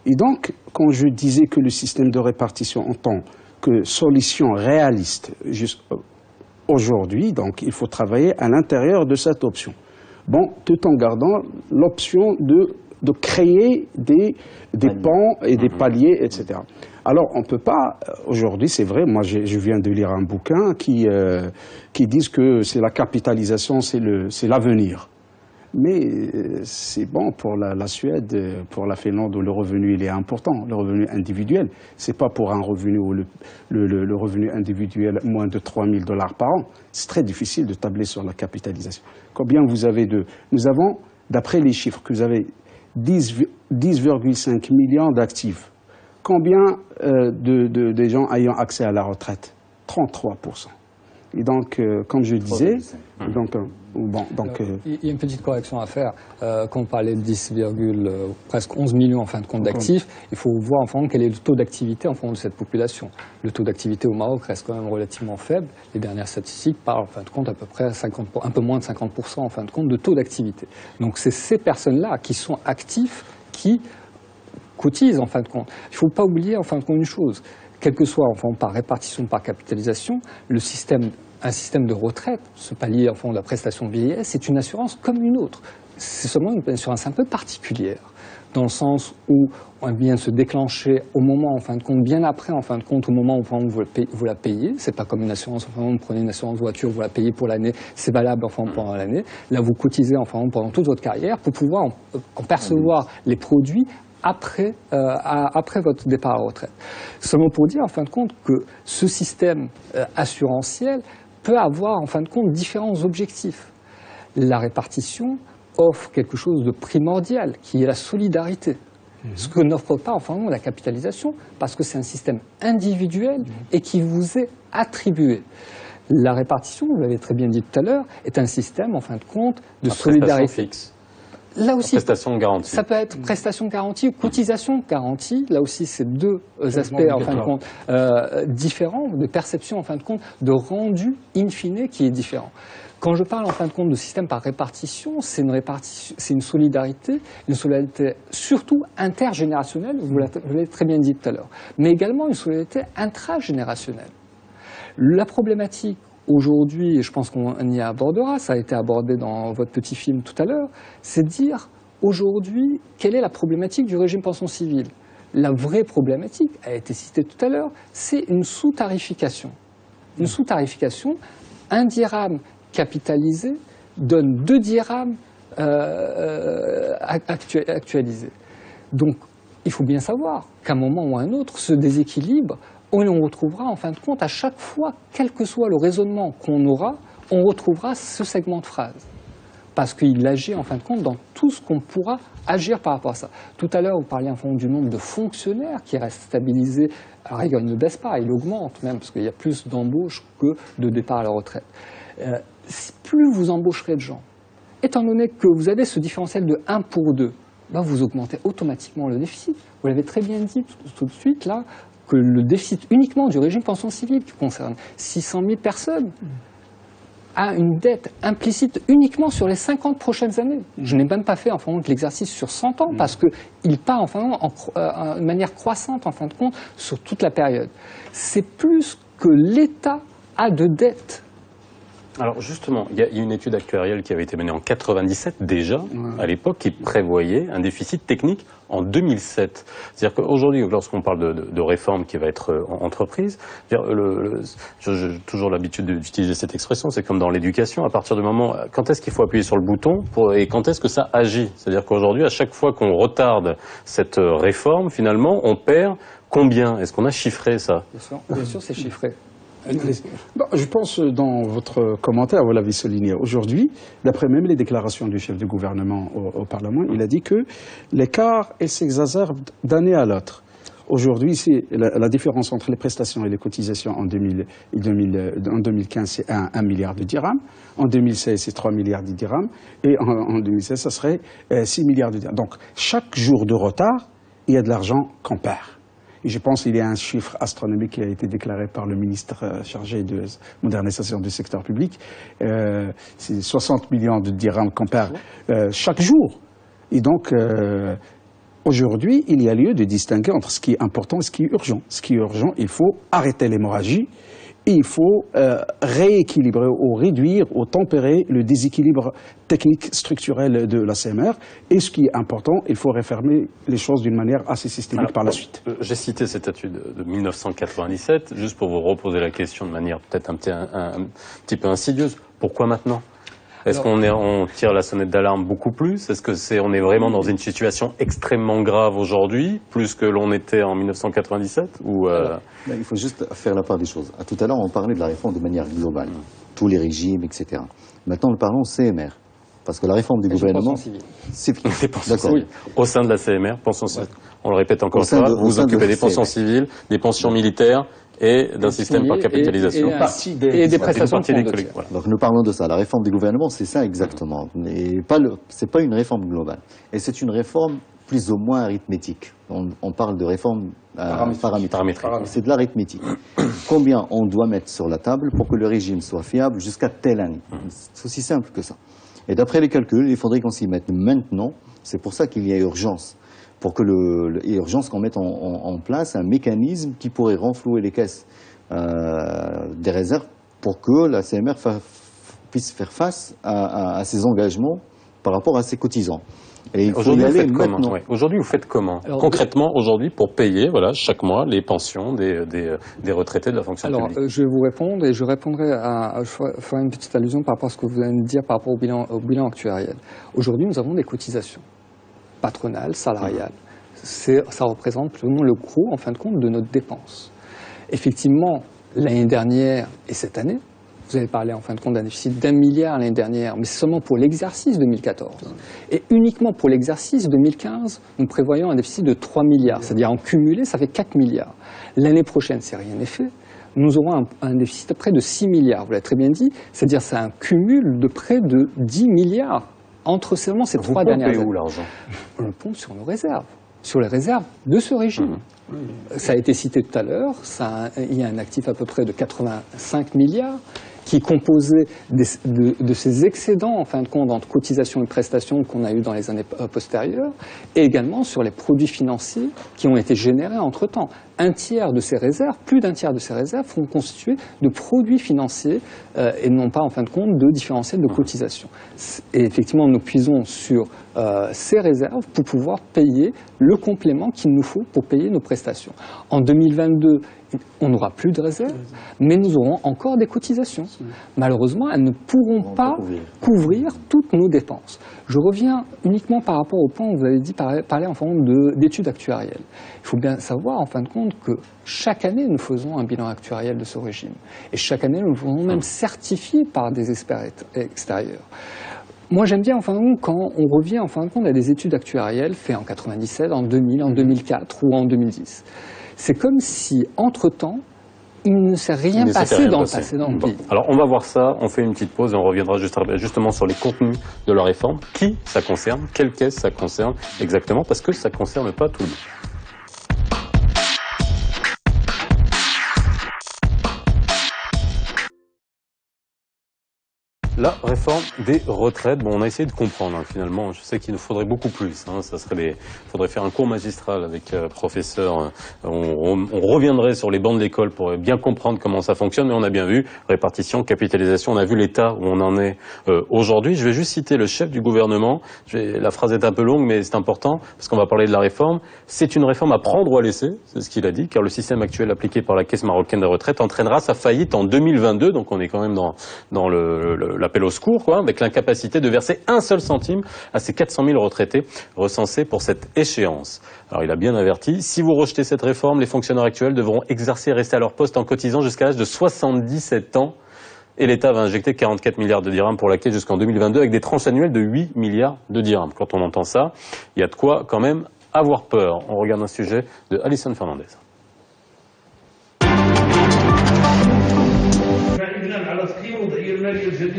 [SPEAKER 3] Et donc, quand je disais que le système de répartition en tant que solution réaliste, aujourd'hui, donc il faut travailler à l'intérieur de cette option. Bon, tout en gardant l'option de créer des pans et des paliers, etc. Alors, on ne peut pas, aujourd'hui, c'est vrai, moi je viens de lire un bouquin qui disent que c'est la capitalisation, c'est l'avenir. Mais c'est bon pour la Suède, pour la Finlande où le revenu il est important, le revenu individuel. C'est pas pour un revenu où le revenu individuel moins de 3 000 $ par an. C'est très difficile de tabler sur la capitalisation. Combien vous avez Nous avons, d'après les chiffres, que vous avez 10,5 millions d'actifs. Combien de gens ayant accès à la retraite? 33%. Et donc, comme je disais, il
[SPEAKER 4] y a une petite correction à faire. Quand on parlait de presque 11 millions en fin de compte d'actifs, il faut voir en fin de compte quel est le taux d'activité en fonction de cette population. Le taux d'activité au Maroc reste quand même relativement faible. Les dernières statistiques parlent en fin de compte à peu près un peu moins de 50% en fin de compte de taux d'activité. Donc c'est ces personnes-là qui sont actifs, qui cotisent en fin de compte. Il ne faut pas oublier en fin de compte une chose. Quel que soit enfin, par répartition, par capitalisation, un système de retraite, ce palier en fond de la prestation de vieillesse, c'est une assurance comme une autre. C'est seulement une assurance un peu particulière, dans le sens où on vient de se déclencher au moment, en fin de compte, bien après, en fin de compte, au moment où vous la payez. C'est pas comme une assurance, enfin, vous prenez une assurance voiture, vous la payez pour l'année, c'est valable enfin, pendant l'année. Là, vous cotisez enfin, pendant toute votre carrière pour pouvoir en percevoir les produits après votre départ à la retraite. Seulement pour dire, en fin de compte, que ce système assurantiel peut avoir, en fin de compte, différents objectifs. La répartition offre quelque chose de primordial, qui est la solidarité. Ce que n'offre pas, en fin de compte, la capitalisation, parce que c'est un système individuel et qui vous est attribué. La répartition, vous l'avez très bien dit tout à l'heure, est un système, en fin de compte, de solidarité.
[SPEAKER 1] Fixe.
[SPEAKER 4] Là aussi,
[SPEAKER 1] prestation garantie.
[SPEAKER 4] Ça peut être prestation garantie ou cotisation garantie. Là aussi, c'est deux aspects en fin de compte différents, de perception en fin de compte, de rendu in fine qui est différent. Quand je parle en fin de compte de système par répartition, c'est une solidarité surtout intergénérationnelle, vous l'avez très bien dit tout à l'heure, mais également une solidarité intragénérationnelle. La problématique aujourd'hui, et je pense qu'on y abordera, ça a été abordé dans votre petit film tout à l'heure, c'est de dire aujourd'hui quelle est la problématique du régime pension civile. La vraie problématique, a été citée tout à l'heure, c'est une sous-tarification. Une sous-tarification, 1 dirham capitalisé donne 2 dirhams actualisés. Donc il faut bien savoir qu'à un moment ou à un autre, ce déséquilibre, on retrouvera en fin de compte à chaque fois, quel que soit le raisonnement qu'on aura, on retrouvera ce segment de phrase. Parce qu'il agit en fin de compte dans tout ce qu'on pourra agir par rapport à ça. Tout à l'heure, vous parliez en fond du nombre de fonctionnaires qui reste stabilisé. Alors il ne baisse pas, il augmente même, parce qu'il y a plus d'embauches que de départ à la retraite. Plus vous embaucherez de gens, étant donné que vous avez ce différentiel de 1 pour 2, ben vous augmentez automatiquement le déficit. Vous l'avez très bien dit tout de suite là, que le déficit uniquement du régime pension civile qui concerne 600 000 personnes a une dette implicite uniquement sur les 50 prochaines années. Je n'ai même pas fait en fin de compte l'exercice sur 100 ans parce qu'il part en fin de compte de manière croissante en fin de compte sur toute la période. C'est plus que l'État a de dette.
[SPEAKER 1] Alors justement, il y a une étude actuarielle qui avait été menée en 97 déjà, à l'époque, qui prévoyait un déficit technique en 2007. C'est-à-dire qu'aujourd'hui, lorsqu'on parle de réforme qui va être entreprise, j'ai toujours l'habitude d'utiliser cette expression, c'est comme dans l'éducation, à partir du moment, quand est-ce qu'il faut appuyer sur le bouton et quand est-ce que ça agit? C'est-à-dire qu'aujourd'hui, à chaque fois qu'on retarde cette réforme, finalement, on perd combien? Est-ce qu'on a chiffré ça?
[SPEAKER 4] Bien sûr, c'est chiffré.
[SPEAKER 3] Je pense, dans votre commentaire, vous l'avez souligné aujourd'hui, d'après même les déclarations du chef du gouvernement au Parlement, il a dit que l'écart s'exacerbe d'année à l'autre. Aujourd'hui, la différence entre les prestations et les cotisations en 2015, c'est 1 milliard de dirhams. En 2016, c'est 3 milliards de dirhams. Et en 2016, ça serait 6 milliards de dirhams. Donc, chaque jour de retard, il y a de l'argent qu'on perd. Et je pense qu'il y a un chiffre astronomique qui a été déclaré par le ministre chargé de modernisation du secteur public. C'est 60 millions de dirhams qu'on perd chaque jour. Et donc, aujourd'hui, il y a lieu de distinguer entre ce qui est important et ce qui est urgent. Ce qui est urgent, il faut arrêter l'hémorragie. Et il faut rééquilibrer ou réduire ou tempérer le déséquilibre technique structurel de la CMR. Et ce qui est important, il faut réformer les choses d'une manière assez systémique par la suite.
[SPEAKER 1] J'ai cité cette étude de 1997, juste pour vous reposer la question de manière peut-être un petit peu insidieuse. Pourquoi maintenant ? Est-ce qu'on tire la sonnette d'alarme beaucoup plus? Est-ce qu'on est vraiment dans une situation extrêmement grave aujourd'hui, plus que l'on était en 1997 ou
[SPEAKER 5] Il faut juste faire la part des choses. Tout à l'heure, on parlait de la réforme de manière globale, tous les régimes, etc. Maintenant, nous parlons CMR, parce que la réforme du gouvernement...
[SPEAKER 1] C'est oui. Au sein de la CMR, pensions civiles. On le répète encore une fois, vous vous occupez des pensions civiles, des pensions militaires, et d'un système par capitalisation.
[SPEAKER 4] Et des prestations de fonds.
[SPEAKER 5] Voilà. Donc nous parlons de ça. La réforme du gouvernement, c'est ça exactement. C'est pas une réforme globale. Et c'est une réforme plus ou moins arithmétique. On parle de réforme paramétrique. C'est de l'arithmétique. Combien on doit mettre sur la table pour que le régime soit fiable jusqu'à telle année? C'est aussi simple que ça. Et d'après les calculs, il faudrait qu'on s'y mette maintenant. C'est pour ça qu'il y a urgence. Pour que urgence qu'on mette en place un mécanisme qui pourrait renflouer les caisses des réserves pour que la CMR puisse faire face à ses engagements par rapport à ses cotisants. Et il faut y aller maintenant.
[SPEAKER 1] Aujourd'hui, vous faites comment? Alors, concrètement, aujourd'hui, pour payer chaque mois les pensions des retraités de la fonction publique?
[SPEAKER 4] Alors, je vais vous répondre et je répondrai je ferai une petite allusion par rapport à ce que vous venez de dire par rapport au bilan actuariel. Aujourd'hui, nous avons des cotisations patronales, salariales. Ça représente plus ou moins le gros, en fin de compte, de notre dépense. Effectivement, l'année dernière et cette année, vous avez parlé en fin de compte d'un déficit d'1 milliard l'année dernière, mais c'est seulement pour l'exercice 2014. Et uniquement pour l'exercice 2015, nous prévoyons un déficit de 3 milliards, c'est-à-dire en cumulé, ça fait 4 milliards. L'année prochaine, si rien n'est fait, nous aurons un déficit de près de 6 milliards, vous l'avez très bien dit, c'est-à-dire c'est un cumul de près de 10 milliards entre seulement ces 3 dernières années.
[SPEAKER 1] Vous pompez où l'argent?
[SPEAKER 4] On le pompe sur nos réserves. Sur les réserves de ce régime. Ça a été cité tout à l'heure, il y a un actif à peu près de 85 milliards qui est composé de ces excédents, en fin de compte, entre cotisations et prestations qu'on a eu dans les années postérieures, et également sur les produits financiers qui ont été générés entre-temps. Un tiers de ces réserves, plus d'un tiers de ces réserves, sont constitués de produits financiers et non pas, en fin de compte, de différentiels de cotisation. Et effectivement, nous puisons sur ces réserves pour pouvoir payer le complément qu'il nous faut pour payer nos prestations. En 2022, on n'aura plus de réserves, mais nous aurons encore des cotisations. Malheureusement, elles ne pourront pas couvrir toutes nos dépenses. Je reviens uniquement par rapport au point où vous avez dit parler en fin d'études actuarielles. Il faut bien savoir, en fin de compte, que chaque année, nous faisons un bilan actuariel de ce régime. Et chaque année, nous le faisons même certifié par des experts extérieurs. Moi, j'aime bien, en fin de compte, quand on revient, en fin de compte, à des études actuarielles faites en 97, en 2000, en 2004 ou en 2010. C'est comme si, entre-temps, il ne s'est rien passé dans le précédent pays.
[SPEAKER 1] Alors, on va voir ça, on fait une petite pause et on reviendra justement sur les contenus de la réforme. Qui ça concerne? Quelle caisse ça concerne exactement? Parce que ça ne concerne pas tout le monde. La réforme des retraites, on a essayé de comprendre finalement, je sais qu'il nous faudrait beaucoup plus, faudrait faire un cours magistral avec professeur, on reviendrait sur les bancs de l'école pour bien comprendre comment ça fonctionne, mais on a bien vu, répartition, capitalisation, on a vu l'état où on en est aujourd'hui. Je vais juste citer le chef du gouvernement, la phrase est un peu longue mais c'est important, parce qu'on va parler de la réforme. C'est une réforme à prendre ou à laisser, c'est ce qu'il a dit, car le système actuel appliqué par la Caisse marocaine des retraites entraînera sa faillite en 2022, donc on est quand même dans la appel au secours, quoi, avec l'incapacité de verser un seul centime à ces 400 000 retraités recensés pour cette échéance. Alors il a bien averti, si vous rejetez cette réforme, les fonctionnaires actuels devront exercer et rester à leur poste en cotisant jusqu'à l'âge de 77 ans. Et l'État va injecter 44 milliards de dirhams pour la caisse jusqu'en 2022 avec des tranches annuelles de 8 milliards de dirhams. Quand on entend ça, il y a de quoi quand même avoir peur. On regarde un sujet de Alison Fernandez.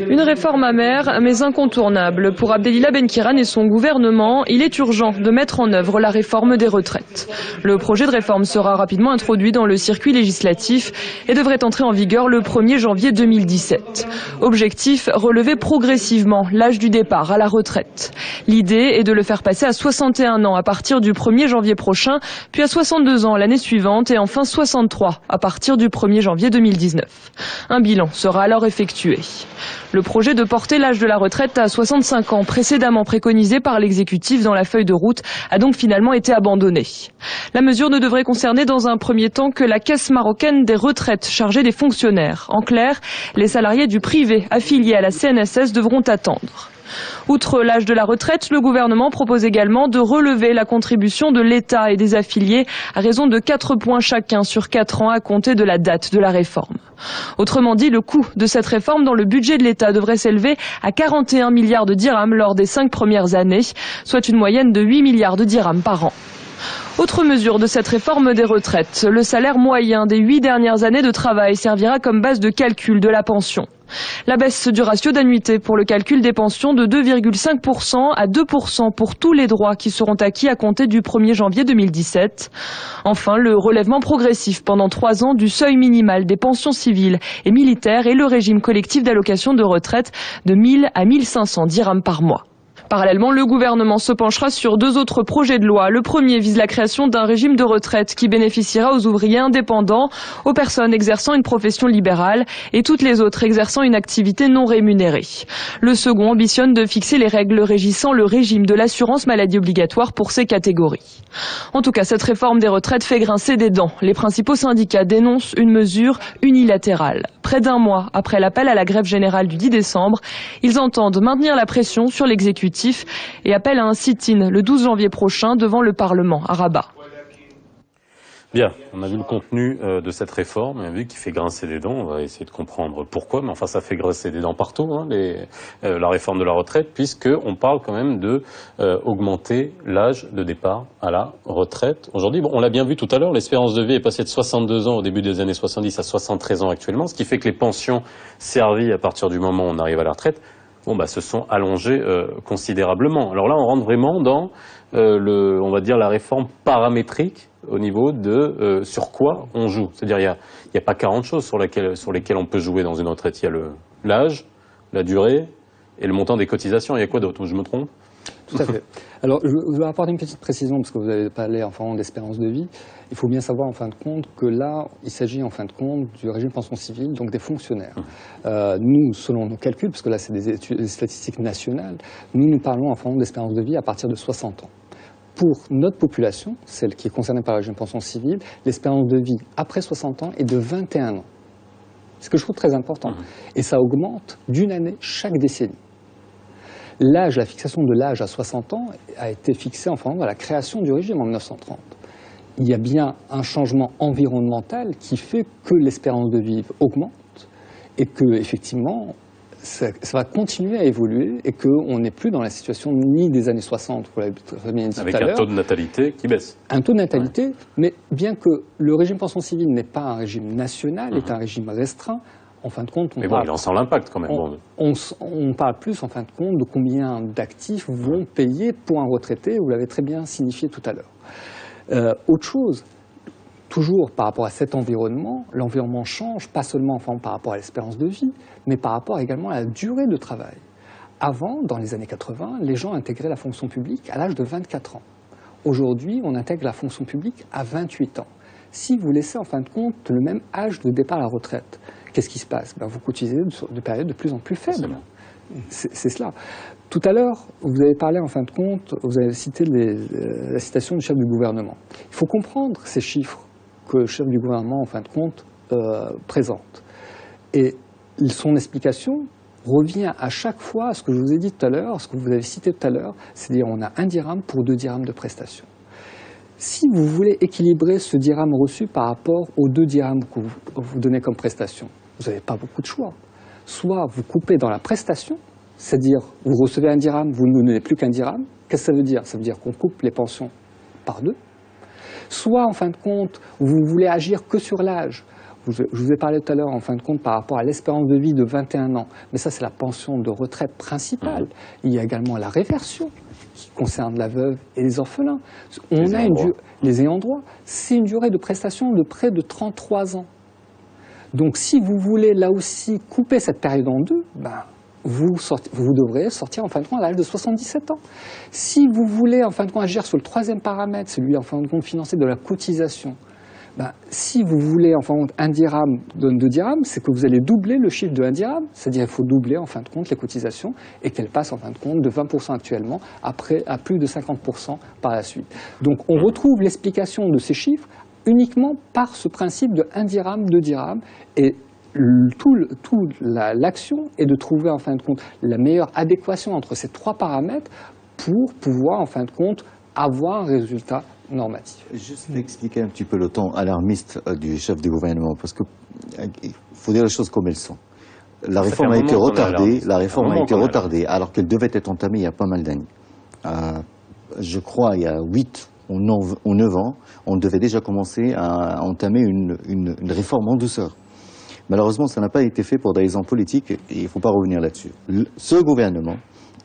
[SPEAKER 2] Une réforme amère, mais incontournable. Pour Abdelillah Benkiran et son gouvernement, il est urgent de mettre en œuvre la réforme des retraites. Le projet de réforme sera rapidement introduit dans le circuit législatif et devrait entrer en vigueur le 1er janvier 2017. Objectif, relever progressivement l'âge du départ à la retraite. L'idée est de le faire passer à 61 ans à partir du 1er janvier prochain, puis à 62 ans l'année suivante et enfin 63 à partir du 1er janvier 2019. Un bilan sera alors effectué. Le projet de porter l'âge de la retraite à 65 ans, précédemment préconisé par l'exécutif dans la feuille de route, a donc finalement été abandonné. La mesure ne devrait concerner dans un premier temps que la Caisse marocaine des retraites chargée des fonctionnaires. En clair, les salariés du privé affiliés à la CNSS devront attendre. Outre l'âge de la retraite, le gouvernement propose également de relever la contribution de l'État et des affiliés à raison de 4 points chacun sur 4 ans à compter de la date de la réforme. Autrement dit, le coût de cette réforme dans le budget de l'État devrait s'élever à 41 milliards de dirhams lors des 5 premières années, soit une moyenne de 8 milliards de dirhams par an. Autre mesure de cette réforme des retraites, le salaire moyen des 8 dernières années de travail servira comme base de calcul de la pension. La baisse du ratio d'annuité pour le calcul des pensions de 2,5% à 2% pour tous les droits qui seront acquis à compter du 1er janvier 2017. Enfin, le relèvement progressif pendant 3 ans du seuil minimal des pensions civiles et militaires et le régime collectif d'allocation de retraite de 1000 à 1500 dirhams par mois. Parallèlement, le gouvernement se penchera sur 2 autres projets de loi. Le premier vise la création d'un régime de retraite qui bénéficiera aux ouvriers indépendants, aux personnes exerçant une profession libérale et toutes les autres exerçant une activité non rémunérée. Le second ambitionne de fixer les règles régissant le régime de l'assurance maladie obligatoire pour ces catégories. En tout cas, cette réforme des retraites fait grincer des dents. Les principaux syndicats dénoncent une mesure unilatérale. Près d'un mois après l'appel à la grève générale du 10 décembre, ils entendent maintenir la pression sur l'exécutif et appellent à un sit-in le 12 janvier prochain devant le Parlement à Rabat.
[SPEAKER 1] Bien, on a vu le contenu de cette réforme, on a vu qu'il fait grincer des dents, on va essayer de comprendre pourquoi, mais enfin ça fait grincer des dents partout, hein, la réforme de la retraite, puisqu'on parle quand même de augmenter l'âge de départ à la retraite. Aujourd'hui, bon, on l'a bien vu tout à l'heure, l'espérance de vie est passée de 62 ans au début des années 70 à 73 ans actuellement, ce qui fait que les pensions servies à partir du moment où on arrive à la retraite, bon, bah, se sont allongées considérablement. Alors là, on rentre vraiment dans on va dire la réforme paramétrique au niveau de sur quoi on joue. C'est-à-dire, il n'y a pas 40 choses sur lesquelles on peut jouer dans une retraite. Il y a l'âge, la durée et le montant des cotisations. Il y a quoi d'autre? Je me trompe?
[SPEAKER 4] Tout à fait. Alors, je vais apporter une petite précision, parce que vous avez parlé enfin d'espérance de vie. Il faut bien savoir, en fin de compte, que là, il s'agit, en fin de compte, du régime pension civile, donc des fonctionnaires. Nous, selon nos calculs, parce que là, c'est des statistiques nationales, nous parlons, en fin d'espérance de vie à partir de 60 ans. Pour notre population, celle qui est concernée par le régime pension civile, l'espérance de vie après 60 ans est de 21 ans. Ce que je trouve très important. Et ça augmente d'une année chaque décennie. La fixation de l'âge à 60 ans a été fixée enfin à la création du régime en 1930. Il y a bien un changement environnemental qui fait que l'espérance de vie augmente et que, effectivement, ça va continuer à évoluer et qu'on n'est plus dans la situation ni des années 60, vous l'avez très bien dit tout à l'heure.
[SPEAKER 1] Avec un taux de natalité qui baisse. Un
[SPEAKER 4] taux de natalité, mais bien que le régime pension civile n'est pas un régime national, est un régime restreint, en fin de compte,
[SPEAKER 1] il en sent l'impact quand même.
[SPEAKER 4] On parle plus, en fin de compte, de combien d'actifs vont payer pour un retraité, vous l'avez très bien signifié tout à l'heure. Autre chose, toujours par rapport à cet environnement, l'environnement change, pas seulement par rapport à l'espérance de vie, mais par rapport également à la durée de travail. Avant, dans les années 80, les gens intégraient la fonction publique à l'âge de 24 ans. Aujourd'hui, on intègre la fonction publique à 28 ans. Si vous laissez, en fin de compte, le même âge de départ à la retraite, qu'est-ce qui se passe? Vous cotisez de périodes de plus en plus faibles. C'est cela. Tout à l'heure, vous avez parlé, en fin de compte, vous avez cité la citation du chef du gouvernement. Il faut comprendre ces chiffres que le chef du gouvernement, en fin de compte, présente. Et son explication revient à chaque fois à ce que je vous ai dit tout à l'heure, ce que vous avez cité tout à l'heure, c'est-à-dire on a 1 dirham pour 2 dirhams de prestation. Si vous voulez équilibrer ce dirham reçu par rapport aux 2 dirhams que vous donnez comme prestation, vous n'avez pas beaucoup de choix. Soit vous coupez dans la prestation, c'est-à-dire vous recevez 1 dirham, vous ne nous donnez plus qu'1 dirham. Qu'est-ce que ça veut dire? Ça veut dire qu'on coupe les pensions par 2. Soit, en fin de compte, vous voulez agir que sur l'âge. Je vous ai parlé tout à l'heure, en fin de compte, par rapport à l'espérance de vie de 21 ans. Mais ça, c'est la pension de retraite principale. Il y a également la réversion qui concerne la veuve et les orphelins. Les ayants droit. C'est une durée de prestation de près de 33 ans. Donc, si vous voulez, là aussi, couper cette période en 2, vous devrez sortir en fin de compte à l'âge de 77 ans. Si vous voulez en fin de compte agir sur le 3e paramètre, celui en fin de compte financier de la cotisation, si vous voulez en fin de compte 1 dirham donne 2 dirhams, c'est que vous allez doubler le chiffre de 1 dirham, c'est-à-dire il faut doubler en fin de compte les cotisations et qu'elles passent en fin de compte de 20% actuellement après à plus de 50% par la suite. Donc on retrouve l'explication de ces chiffres uniquement par ce principe de 1 dirham, 2 dirhams et l'action est de trouver en fin de compte la meilleure adéquation entre ces 3 paramètres pour pouvoir en fin de compte avoir un résultat normatif.
[SPEAKER 5] Juste expliquer un petit peu le ton alarmiste du chef du gouvernement, parce qu'il faut dire les choses comme elles sont. La réforme a été retardée, alors qu'elle devait être entamée il y a pas mal d'années. Je crois il y a 8 ou 9 ans, on devait déjà commencer à entamer une réforme en douceur. Malheureusement, ça n'a pas été fait pour des raisons politiques et il ne faut pas revenir là-dessus. Ce gouvernement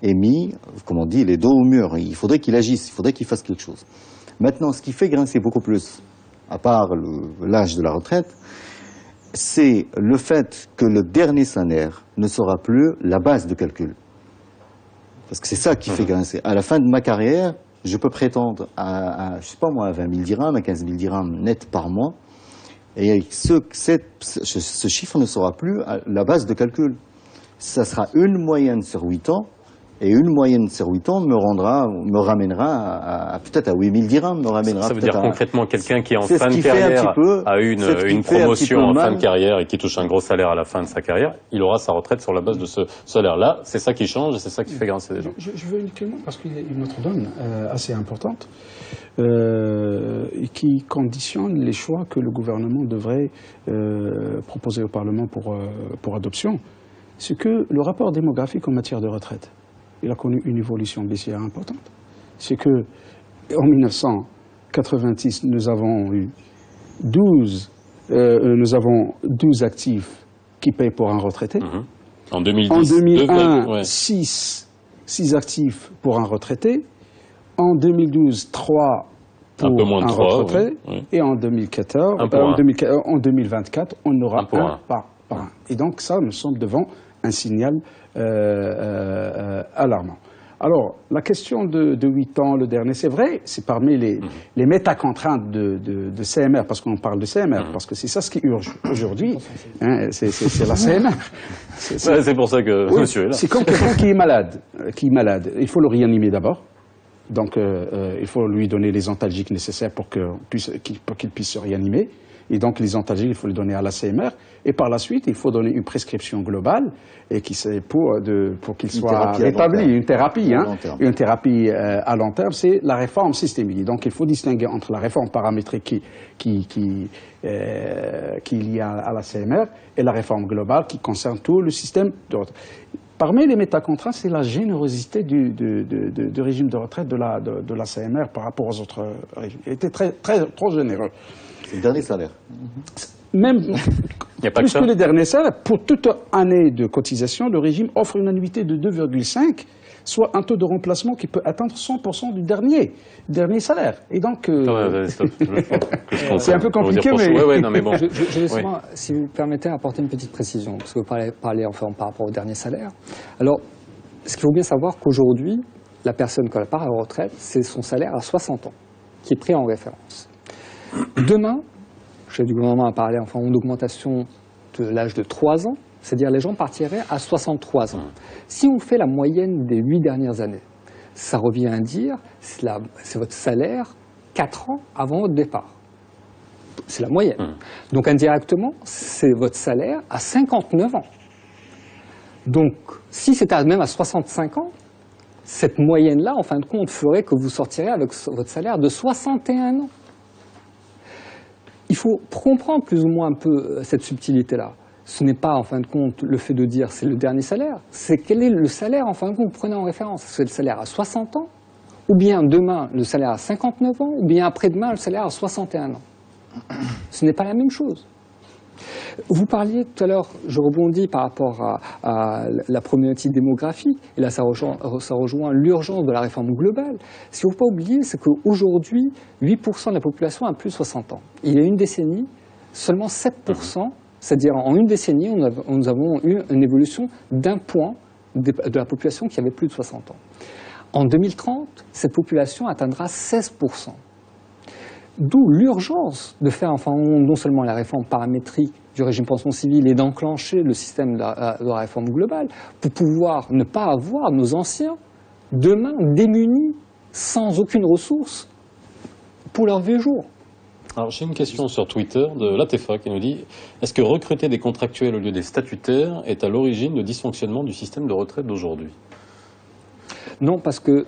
[SPEAKER 5] est mis, comme on dit, les dos au mur. Il faudrait qu'il agisse, il faudrait qu'il fasse quelque chose. Maintenant, ce qui fait grincer beaucoup plus, à part l'âge de la retraite, c'est le fait que le dernier salaire ne sera plus la base de calcul. Parce que c'est ça qui fait grincer. À la fin de ma carrière, je peux prétendre à je sais pas moi, à 20 000 dirhams, à 15 000 dirhams net par mois. Et ce chiffre ne sera plus la base de calcul. Ça sera une moyenne sur 8 ans, et une moyenne sur 8 ans me ramènera peut-être à 8 000 dirhams.
[SPEAKER 1] Ça veut dire concrètement quelqu'un qui est en fin de carrière a eu une promotion en fin de carrière et qui touche un gros salaire à la fin de sa carrière, il aura sa retraite sur la base de ce salaire-là. C'est ça qui change et c'est ça qui fait grincer les gens.
[SPEAKER 3] Je veux uniquement parce qu'il y a une autre donne assez importante qui conditionne les choix que le gouvernement devrait proposer au Parlement pour adoption. C'est que le rapport démographique en matière de retraite, il a connu une évolution baissière importante. C'est que en 1986, nous avons eu 12 actifs qui payent pour un retraité.
[SPEAKER 1] En 2010,
[SPEAKER 3] en 2001, 6 actifs pour un retraité. En 2012, 3 pour un peu moins de 3, retraité. Oui. Et en 2024, on aura un par un. Et donc ça, nous sommes devant un signal alarmant. Alors, la question de 8 ans, le dernier, c'est vrai, c'est parmi les métacontraintes de CMR, parce qu'on parle de CMR, parce que c'est ça ce qui urge aujourd'hui, hein, c'est la CMR.
[SPEAKER 1] C'est pour ça que monsieur est là.
[SPEAKER 3] C'est comme quelqu'un qui est malade. Il faut le réanimer d'abord. Donc, il faut lui donner les antalgiques nécessaires pour qu'il puisse se réanimer. Et donc, les antalgiques, il faut les donner à la CMR. Et par la suite, il faut donner une prescription globale et pour qu'il soit rétabli. Une thérapie, une thérapie à long terme, c'est la réforme systémique. Donc, il faut distinguer entre la réforme paramétrique qu'il y a à la CMR et la réforme globale qui concerne tout le système de retraite. Parmi les métacontraintes, c'est la générosité du régime de retraite de la CMR par rapport aux autres régimes. Il était trop généreux.
[SPEAKER 5] C'est le dernier salaire.
[SPEAKER 3] Même plus que les derniers salaires, pour toute année de cotisation, le régime offre une annuité de 2,5, soit un taux de remplacement qui peut atteindre 100% du dernier salaire. Et donc, c'est un peu compliqué, mais
[SPEAKER 4] bon. Je vais si vous permettez, apporter une petite précision, parce que vous parlez enfin par rapport au dernier salaire. Alors, ce qu'il faut bien savoir qu'aujourd'hui, la personne, quand elle part à la retraite, c'est son salaire à 60 ans, qui est pris en référence. Demain, le chef du gouvernement a parlé d'augmentation de l'âge de 3 ans, c'est-à-dire les gens partiraient à 63 ans. Si on fait la moyenne des 8 dernières années, ça revient à dire c'est votre salaire 4 ans avant votre départ. C'est la moyenne. Donc indirectement, c'est votre salaire à 59 ans. Donc, si c'était même à 65 ans, cette moyenne-là, en fin de compte, ferait que vous sortirez avec votre salaire de 61 ans. Il faut comprendre plus ou moins un peu cette subtilité-là. Ce n'est pas, en fin de compte, le fait de dire c'est le dernier salaire, c'est quel est le salaire, en fin de compte, vous prenez en référence. C'est le salaire à 60 ans, ou bien demain, le salaire à 59 ans, ou bien après-demain, le salaire à 61 ans. Ce n'est pas la même chose. Vous parliez tout à l'heure, je rebondis par rapport à la problématique démographique, et là ça rejoint l'urgence de la réforme globale. Ce qu'il ne faut pas oublier, c'est qu'aujourd'hui, 8% de la population a plus de 60 ans. Il y a une décennie, seulement 7%, c'est-à-dire en une décennie, nous avons eu une évolution d'un point de la population qui avait plus de 60 ans. En 2030, cette population atteindra 16%. D'où l'urgence de faire enfin non seulement la réforme paramétrique du régime pension civile et d'enclencher le système de la réforme globale pour pouvoir ne pas avoir nos anciens demain démunis sans aucune ressource pour leur vieux jour.
[SPEAKER 1] Alors j'ai une question sur Twitter de Latefa qui nous dit « Est-ce que recruter des contractuels au lieu des statutaires est à l'origine du dysfonctionnement du système de retraite d'aujourd'hui ?»
[SPEAKER 4] Non, parce que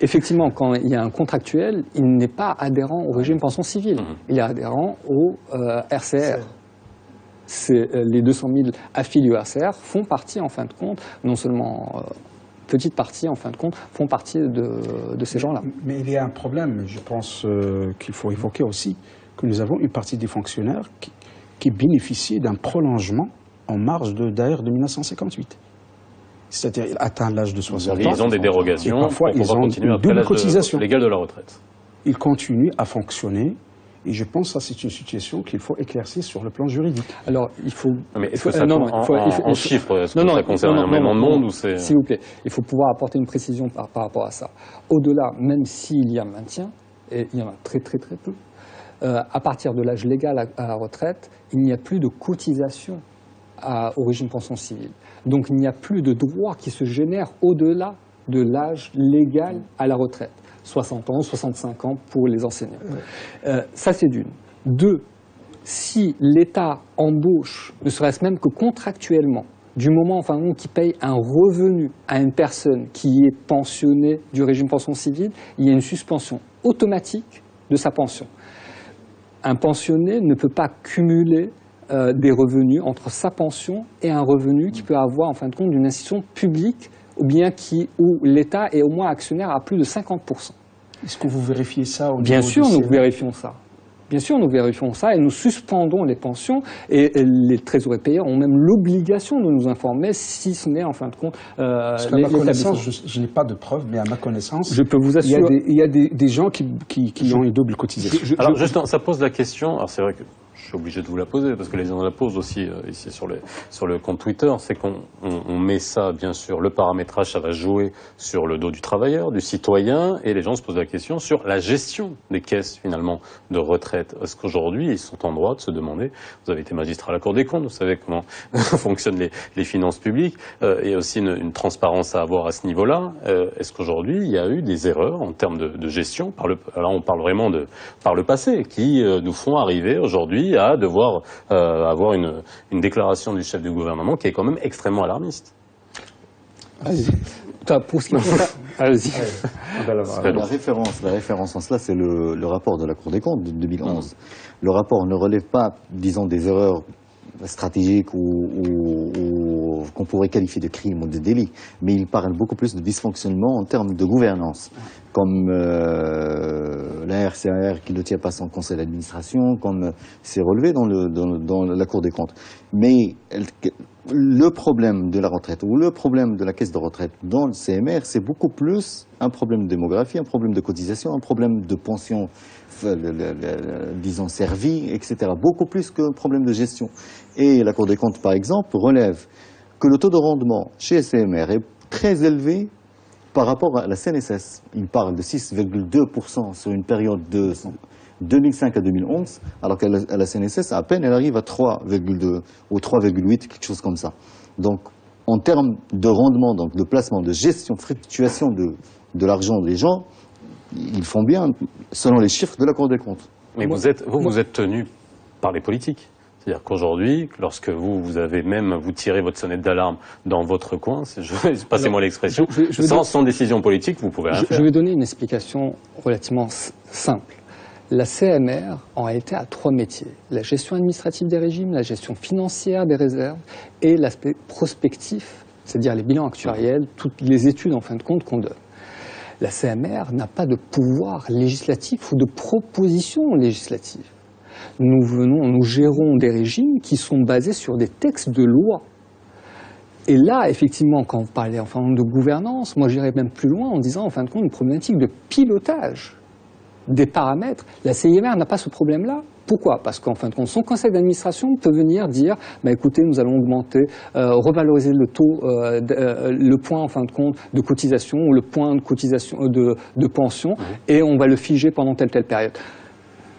[SPEAKER 4] effectivement, quand il y a un contractuel, il n'est pas adhérent au régime pension civile. Il est adhérent au RCR. Les 200 000 affiliés au RCR font partie, en fin de compte, non seulement petite partie, en fin de compte, font partie de ces gens-là.
[SPEAKER 3] Mais il y a un problème, je pense, qu'il faut évoquer aussi, que nous avons une partie des fonctionnaires qui bénéficient d'un prolongement en marge de DAER de 1958. C'est-à-dire qu'ils atteignent l'âge de 60 ans.
[SPEAKER 1] Ils ont des dérogations
[SPEAKER 3] parfois,
[SPEAKER 1] pour pouvoir continuer après l'âge légal de la retraite.
[SPEAKER 3] Ils continuent à fonctionner. Et je pense que ça, c'est une situation qu'il faut éclaircir sur le plan juridique.
[SPEAKER 4] Alors, il faut...
[SPEAKER 1] Mais est-ce que ça en chiffres, est-ce que ça concerne énormément de monde ou c'est...
[SPEAKER 4] S'il vous plaît, il faut pouvoir apporter une précision par rapport à ça. Au-delà, même s'il y a maintien, et il y en a très très très peu, à partir de l'âge légal à la retraite, il n'y a plus de cotisation au régime pension civile. Donc il n'y a plus de droits qui se génèrent au-delà de l'âge légal à la retraite. 60 ans, 65 ans pour les enseignants. Ça c'est d'une. Deux, si l'État embauche, ne serait-ce même que contractuellement, du moment enfin, qu'il paye un revenu à une personne qui est pensionnée du régime pension civile, il y a une suspension automatique de sa pension. Un pensionné ne peut pas cumuler des revenus entre sa pension et un revenu qu'il peut avoir en fin de compte d'une institution publique ou bien où l'État est au moins actionnaire à plus de 50%.
[SPEAKER 3] Est-ce que vous vérifiez ça au niveau
[SPEAKER 4] Bien sûr,
[SPEAKER 3] du
[SPEAKER 4] nous vérifions ça. Bien sûr, nous vérifions ça et nous suspendons les pensions et les trésoriers payeurs ont même l'obligation de nous informer si ce n'est en fin de compte
[SPEAKER 3] Parce qu'à ma connaissance, je n'ai pas de preuves, mais à ma connaissance,
[SPEAKER 4] je peux vous assurer,
[SPEAKER 3] il y a des gens qui ont une double cotisation.
[SPEAKER 1] Alors justement, ça pose la question, alors c'est vrai que je suis obligé de vous la poser, parce que les gens la posent aussi ici sur le compte Twitter, c'est qu'on met ça, bien sûr, le paramétrage, ça va jouer sur le dos du travailleur, du citoyen, et les gens se posent la question sur la gestion des caisses, finalement, de retraite. Est-ce qu'aujourd'hui, ils sont en droit de se demander, vous avez été magistrat à la Cour des comptes, vous savez comment fonctionnent les finances publiques, il y a aussi une transparence à avoir à ce niveau-là. Est-ce qu'aujourd'hui, il y a eu des erreurs en termes de gestion, là on parle vraiment par le passé, qui nous font arriver aujourd'hui à devoir avoir une déclaration du chef du gouvernement qui est quand même extrêmement alarmiste.
[SPEAKER 4] Allez-y. Pour ce qui allez-y.
[SPEAKER 5] La référence en cela, c'est le rapport de la Cour des comptes de 2011. Le rapport ne relève pas, disons, des erreurs stratégiques ou qu'on pourrait qualifier de crimes ou de délits, mais il parle beaucoup plus de dysfonctionnement en termes de gouvernance, comme la RCR qui ne tient pas son conseil d'administration, comme c'est relevé dans la Cour des comptes. Mais le problème de la retraite ou le problème de la caisse de retraite dans le CMR, c'est beaucoup plus un problème de démographie, un problème de cotisation, un problème de pension, disons, servie, etc. Beaucoup plus qu'un problème de gestion. Et la Cour des comptes, par exemple, relève que le taux de rendement chez CMR est très élevé par rapport à la CNSS. Il parle de 6,2% sur une période de 2005 à 2011, alors qu'à la CNSS, à peine elle arrive à 3,2 ou 3,8, quelque chose comme ça. Donc, en termes de rendement, donc de placement, de gestion, fluctuation de l'argent des gens, ils font bien selon les chiffres de la Cour des comptes.
[SPEAKER 1] Mais vous êtes tenu par les politiques. C'est-à-dire qu'aujourd'hui, lorsque vous tirez votre sonnette d'alarme dans votre coin, passez-moi l'expression, sans décision politique, vous pouvez rien faire.
[SPEAKER 4] Je vais donner une explication relativement simple. La CMR, en réalité, a 3 métiers. La gestion administrative des régimes, la gestion financière des réserves et l'aspect prospectif, c'est-à-dire les bilans actuariels, toutes les études, en fin de compte, qu'on donne. La CMR n'a pas de pouvoir législatif ou de proposition législative. Nous gérons des régimes qui sont basés sur des textes de loi. Et là, effectivement, quand vous parlez en fin de gouvernance, moi j'irais même plus loin en disant en fin de compte une problématique de pilotage des paramètres. La CIMR n'a pas ce problème-là. Pourquoi? Parce qu'en fin de compte, son conseil d'administration peut venir dire écoutez, nous allons augmenter, revaloriser le taux, le point en fin de compte de cotisation ou le point de cotisation de pension, et on va le figer pendant telle période.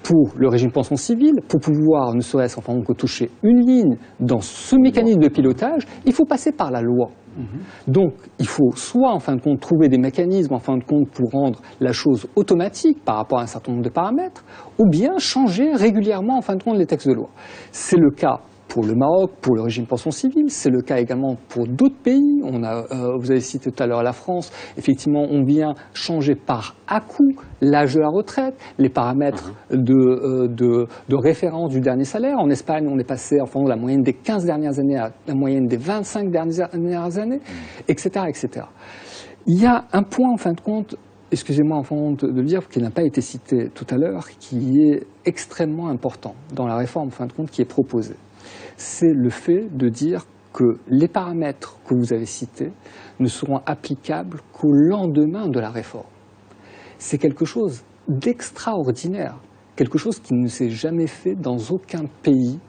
[SPEAKER 4] Pour le régime pension civile, pour pouvoir ne serait-ce enfin que toucher une ligne dans ce mécanisme de pilotage, il faut passer par la loi. Donc, il faut soit, en fin de compte, trouver des mécanismes, en fin de compte, pour rendre la chose automatique par rapport à un certain nombre de paramètres, ou bien changer régulièrement, en fin de compte, les textes de loi. C'est le cas pour le Maroc, pour le régime pension civile, c'est le cas également pour d'autres pays. Vous avez cité tout à l'heure la France. Effectivement, on vient changer par à-coup l'âge de la retraite, les paramètres de référence du dernier salaire. En Espagne, on est passé enfin, de la moyenne des 15 dernières années à la moyenne des 25 dernières années, etc., etc. Il y a un point, en fin de compte, excusez-moi enfin de le dire, qui n'a pas été cité tout à l'heure, qui est extrêmement important dans la réforme, en fin de compte, qui est proposée. C'est le fait de dire que les paramètres que vous avez cités ne seront applicables qu'au lendemain de la réforme. C'est quelque chose d'extraordinaire, quelque chose qui ne s'est jamais fait dans aucun pays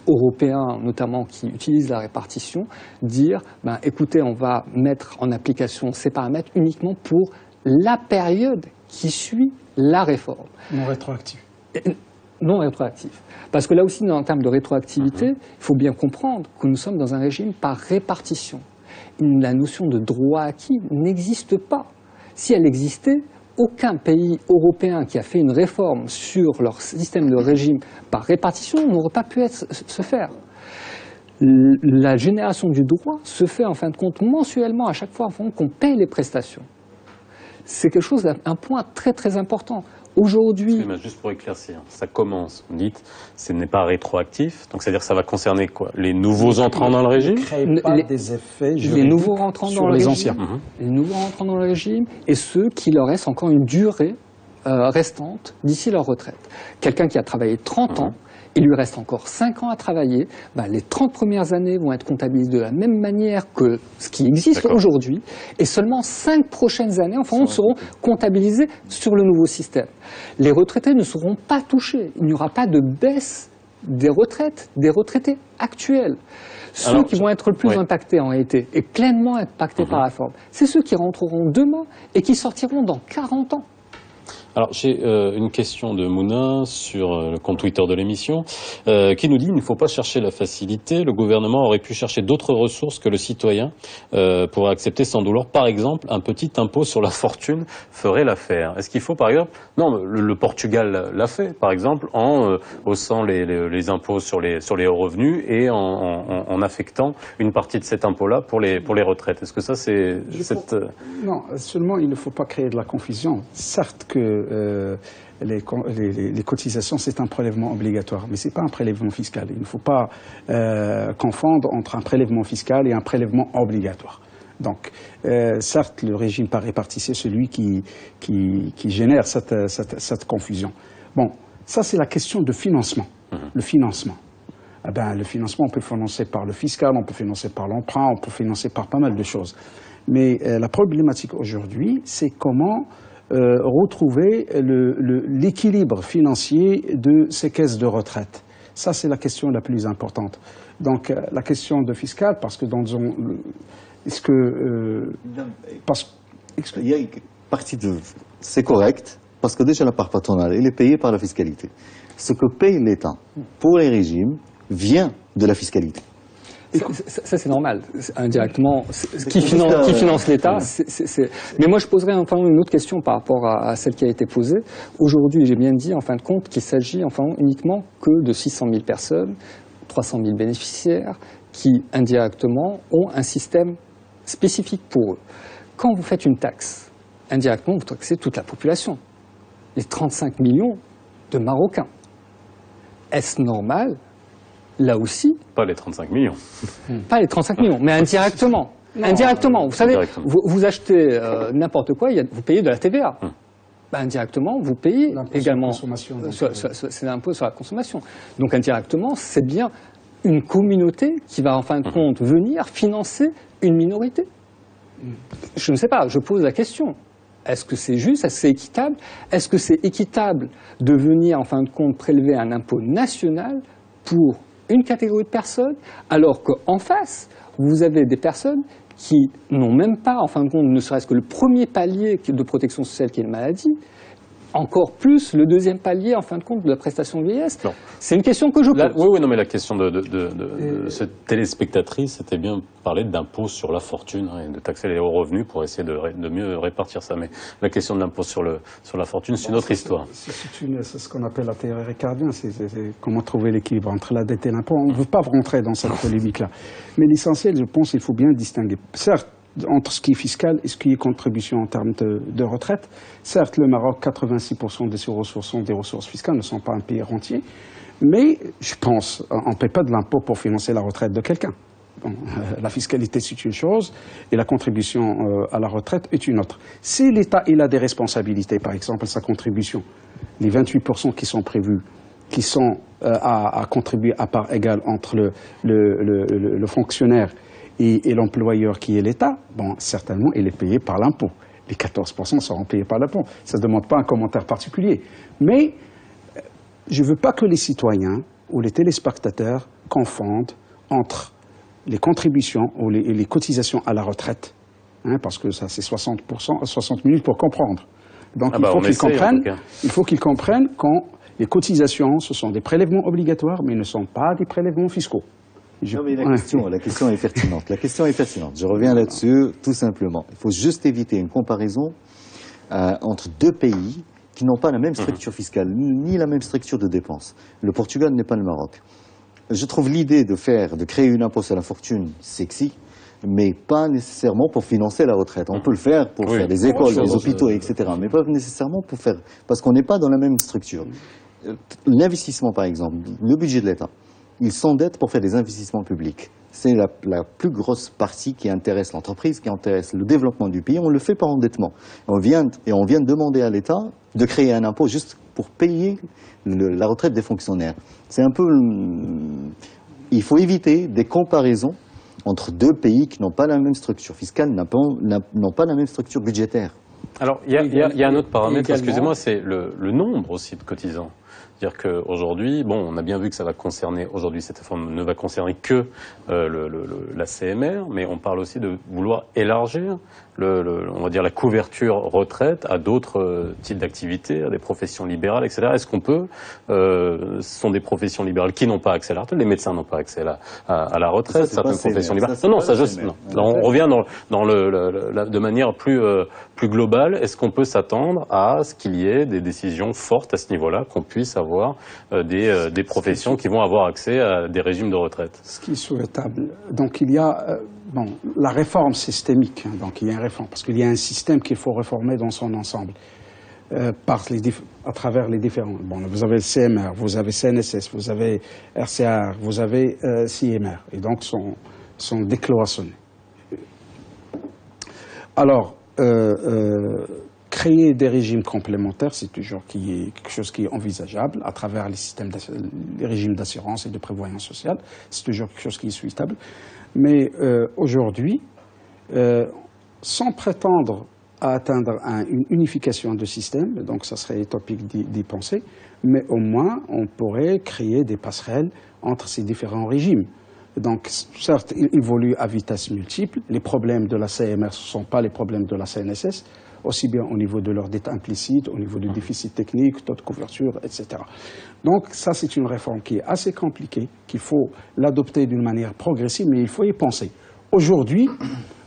[SPEAKER 4] européen, notamment qui utilise la répartition, dire écoutez, on va mettre en application ces paramètres uniquement pour la période qui suit la réforme.
[SPEAKER 3] Non rétroactif.
[SPEAKER 4] Non rétroactif. Parce que là aussi, en termes de rétroactivité, il faut bien comprendre que nous sommes dans un régime par répartition. La notion de droit acquis n'existe pas. Si elle existait, aucun pays européen qui a fait une réforme sur leur système de régime par répartition n'aurait pas pu se faire. La génération du droit se fait en fin de compte mensuellement à chaque fois qu'on paye les prestations. C'est quelque chose, un point très très important. Aujourd'hui,
[SPEAKER 1] juste pour éclaircir, ça commence, vous dites, ce n'est pas rétroactif, donc c'est-à-dire que ça va concerner quoi? Les nouveaux entrants dans le régime?
[SPEAKER 3] Des effets
[SPEAKER 4] les nouveaux rentrants dans le régime, anciens. Les nouveaux rentrants dans le régime et ceux qui leur restent encore une durée restante d'ici leur retraite. Quelqu'un qui a travaillé 30 ans, il lui reste encore 5 ans à travailler, les 30 premières années vont être comptabilisées de la même manière que ce qui existe aujourd'hui, et seulement 5 prochaines années, seront comptabilisées sur le nouveau système. Les retraités ne seront pas touchés, il n'y aura pas de baisse des retraites, des retraités actuels. Ceux qui vont être le plus impactés en réalité, et pleinement impactés par la réforme, c'est ceux qui rentreront demain et qui sortiront dans 40 ans.
[SPEAKER 1] Alors, j'ai une question de Mouna sur le compte Twitter de l'émission qui nous dit « Il ne faut pas chercher la facilité. Le gouvernement aurait pu chercher d'autres ressources que le citoyen pour accepter sans douleur. Par exemple, un petit impôt sur la fortune ferait l'affaire. » Est-ce qu'il faut, par exemple... Non, le Portugal l'a fait, par exemple, en haussant les impôts sur les hauts revenus et en affectant une partie de cet impôt-là pour les retraites. Est-ce que ça, c'est...
[SPEAKER 3] Non, seulement il ne faut pas créer de la confusion. Certes que les cotisations, c'est un prélèvement obligatoire, mais ce n'est pas un prélèvement fiscal. Il ne faut pas confondre entre un prélèvement fiscal et un prélèvement obligatoire. Donc, certes, le régime par répartition, c'est celui qui génère cette confusion. Bon, ça, c'est la question de financement. Le financement. Le financement, on peut le financer par le fiscal, on peut le financer par l'emprunt, on peut le financer par pas mal de choses. Mais la problématique aujourd'hui, c'est comment retrouver l'équilibre financier de ces caisses de retraite. Ça, c'est la question la plus importante. Donc, la question de fiscal, parce que
[SPEAKER 5] il y a une partie de... C'est correct, parce que déjà la part patronale, elle est payée par la fiscalité. Ce que paye l'État pour les régimes vient de la fiscalité.
[SPEAKER 4] Ça, c'est normal. Indirectement, qui finance l'État. Mais moi, je poserais enfin une autre question par rapport à celle qui a été posée. Aujourd'hui, j'ai bien dit, en fin de compte, qu'il s'agit uniquement que de 600 000 personnes, 300 000 bénéficiaires, qui, indirectement, ont un système spécifique pour eux. Quand vous faites une taxe, indirectement, vous taxez toute la population. Les 35 millions de Marocains. Est-ce normal, là aussi?
[SPEAKER 1] Pas les 35 millions.
[SPEAKER 4] Pas les 35 millions, mais indirectement. Indirectement. Vous savez, vous achetez n'importe quoi, vous payez de la TVA. Indirectement, vous payez également. C'est l'impôt sur la consommation. Donc indirectement, c'est bien une communauté qui va en fin de compte venir financer une minorité. Je ne sais pas, je pose la question. Est-ce que c'est juste? Est-ce que c'est équitable? Est-ce que c'est équitable de venir en fin de compte prélever un impôt national pour une catégorie de personnes, alors qu'en face, vous avez des personnes qui n'ont même pas, en fin de compte, ne serait-ce que le premier palier de protection sociale qui est une maladie, encore plus le deuxième palier, en fin de compte, de la prestation de vieillesse. C'est une question que je pose.
[SPEAKER 1] Oui, non, mais la question de cette téléspectatrice, c'était bien parler d'impôt sur la fortune et de taxer les hauts revenus pour essayer de mieux répartir ça. Mais la question de l'impôt sur la fortune, c'est une autre histoire.
[SPEAKER 3] C'est ce qu'on appelle la théorie ricardienne, c'est comment trouver l'équilibre entre la dette et l'impôt. On ne veut pas rentrer dans cette polémique-là. Mais l'essentiel, je pense, il faut bien distinguer. Certes, entre ce qui est fiscal et ce qui est contribution en termes de retraite. Certes, le Maroc, 86% de ses ressources sont des ressources fiscales, ne sont pas un pays rentier, mais je pense, on ne paie pas de l'impôt pour financer la retraite de quelqu'un. Bon, la fiscalité, c'est une chose, et la contribution à la retraite est une autre. Si l'État il a des responsabilités, par exemple sa contribution, les 28% qui sont prévus, qui sont à contribuer à part égale entre le fonctionnaire et l'employeur qui est l'État, bon, certainement, il est payé par l'impôt. Les 14% seront payés par l'impôt. Ça ne demande pas un commentaire particulier. Mais je ne veux pas que les citoyens ou les téléspectateurs confondent entre les contributions ou les cotisations à la retraite, parce que ça c'est 60 minutes pour comprendre. Donc il faut qu'ils comprennent quand les cotisations, ce sont des prélèvements obligatoires, mais ne sont pas des prélèvements fiscaux.
[SPEAKER 5] Non, mais la question est pertinente. La question est pertinente. Je reviens là-dessus, tout simplement. Il faut juste éviter une comparaison entre deux pays qui n'ont pas la même structure fiscale, ni la même structure de dépenses. Le Portugal n'est pas le Maroc. Je trouve l'idée de créer une impôt sur la fortune sexy, mais pas nécessairement pour financer la retraite. On peut le faire pour faire des écoles, des hôpitaux, etc., mais pas nécessairement pour faire, parce qu'on n'est pas dans la même structure. L'investissement, par exemple, le budget de l'État, ils s'endettent pour faire des investissements publics. C'est la plus grosse partie qui intéresse l'entreprise, qui intéresse le développement du pays. On le fait par endettement. On vient de demander à l'État de créer un impôt juste pour payer la retraite des fonctionnaires. C'est un peu... Il faut éviter des comparaisons entre deux pays qui n'ont pas la même structure fiscale, n'ont pas la même structure budgétaire.
[SPEAKER 1] Alors, il y a un autre paramètre, excusez-moi, c'est le nombre aussi de cotisants. C'est-à-dire qu'aujourd'hui, bon, on a bien vu que ça va concerner, aujourd'hui cette réforme ne va concerner que la CMR, mais on parle aussi de vouloir élargir on va dire la couverture retraite à d'autres types d'activités, à des professions libérales, etc. Est-ce qu'on peut, ce sont des professions libérales qui n'ont pas accès à la retraite, les médecins n'ont pas accès à la retraite, certaines professions libérales. Non, on revient de manière plus globale. Est-ce qu'on peut s'attendre à ce qu'il y ait des décisions fortes à ce niveau-là, qu'on puisse avoir des professions qui vont avoir accès à des régimes de retraite?
[SPEAKER 3] Ce qui est souhaitable. Donc il y a la réforme systémique, donc il y a une réforme, parce qu'il y a un système qu'il faut réformer dans son ensemble, à travers les différents. Bon, vous avez le CMR, vous avez CNSS, vous avez RCR, vous avez CMR, et donc sont décloisonnés. Alors, créer des régimes complémentaires, c'est toujours quelque chose qui est envisageable à travers les régimes d'assurance et de prévoyance sociale. C'est toujours quelque chose qui est souhaitable. Mais aujourd'hui, sans prétendre à atteindre une unification de système, donc ça serait utopique d'y penser, mais au moins on pourrait créer des passerelles entre ces différents régimes. Donc certes, ils évoluent à vitesse multiple. Les problèmes de la CMR, ce ne sont pas les problèmes de la CNSS. aussi bien au niveau de leur dette implicite, au niveau du déficit technique, taux de couverture, etc. Donc ça, c'est une réforme qui est assez compliquée, qu'il faut l'adopter d'une manière progressive, mais il faut y penser. Aujourd'hui,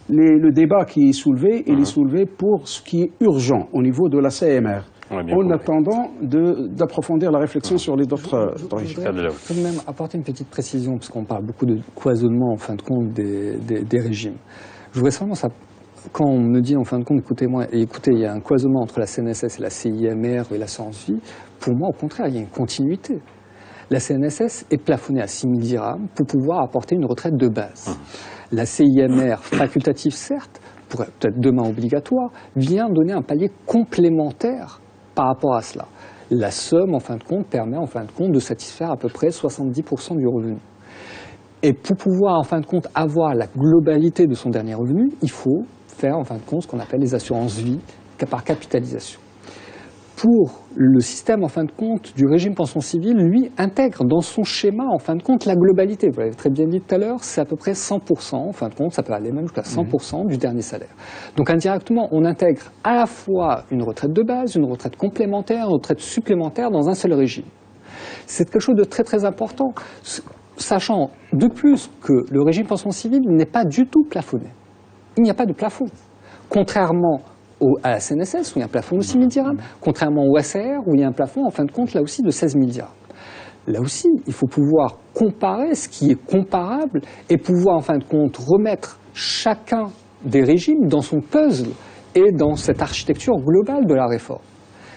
[SPEAKER 3] le débat qui est soulevé, il est soulevé pour ce qui est urgent au niveau de la CMR, en attendant d'approfondir la réflexion sur les autres régimes.
[SPEAKER 4] Je voudrais tout de même apporter une petite précision, parce qu'on parle beaucoup de cloisonnement, en fin de compte, des régimes. Je voudrais seulement ça. Quand on me dit, en fin de compte, écoutez, il y a un cloisonnement entre la CNSS et la CIMR et l'assurance vie, pour moi, au contraire, il y a une continuité. La CNSS est plafonnée à 6 000 dirhams pour pouvoir apporter une retraite de base. La CIMR, facultative certes, peut-être demain obligatoire, vient donner un palier complémentaire par rapport à cela. La somme, en fin de compte, permet en fin de compte de satisfaire à peu près 70% du revenu. Et pour pouvoir, en fin de compte, avoir la globalité de son dernier revenu, il faut faire, en fin de compte, ce qu'on appelle les assurances vie par capitalisation. Pour le système, en fin de compte, du régime pension civile, lui, intègre dans son schéma, en fin de compte, la globalité. Vous l'avez très bien dit tout à l'heure, c'est à peu près 100%, en fin de compte, ça peut aller même jusqu'à 100% du dernier salaire. Donc indirectement, on intègre à la fois une retraite de base, une retraite complémentaire, une retraite supplémentaire dans un seul régime. C'est quelque chose de très très important, sachant de plus que le régime pension civile n'est pas du tout plafonné. Il n'y a pas de plafond. Contrairement à la CNSS, où il y a un plafond de 6 000 dirhams, contrairement au SAR, où il y a un plafond, en fin de compte, là aussi, de 16 000 dirhams. Là aussi, il faut pouvoir comparer ce qui est comparable et pouvoir, en fin de compte, remettre chacun des régimes dans son puzzle et dans cette architecture globale de la réforme.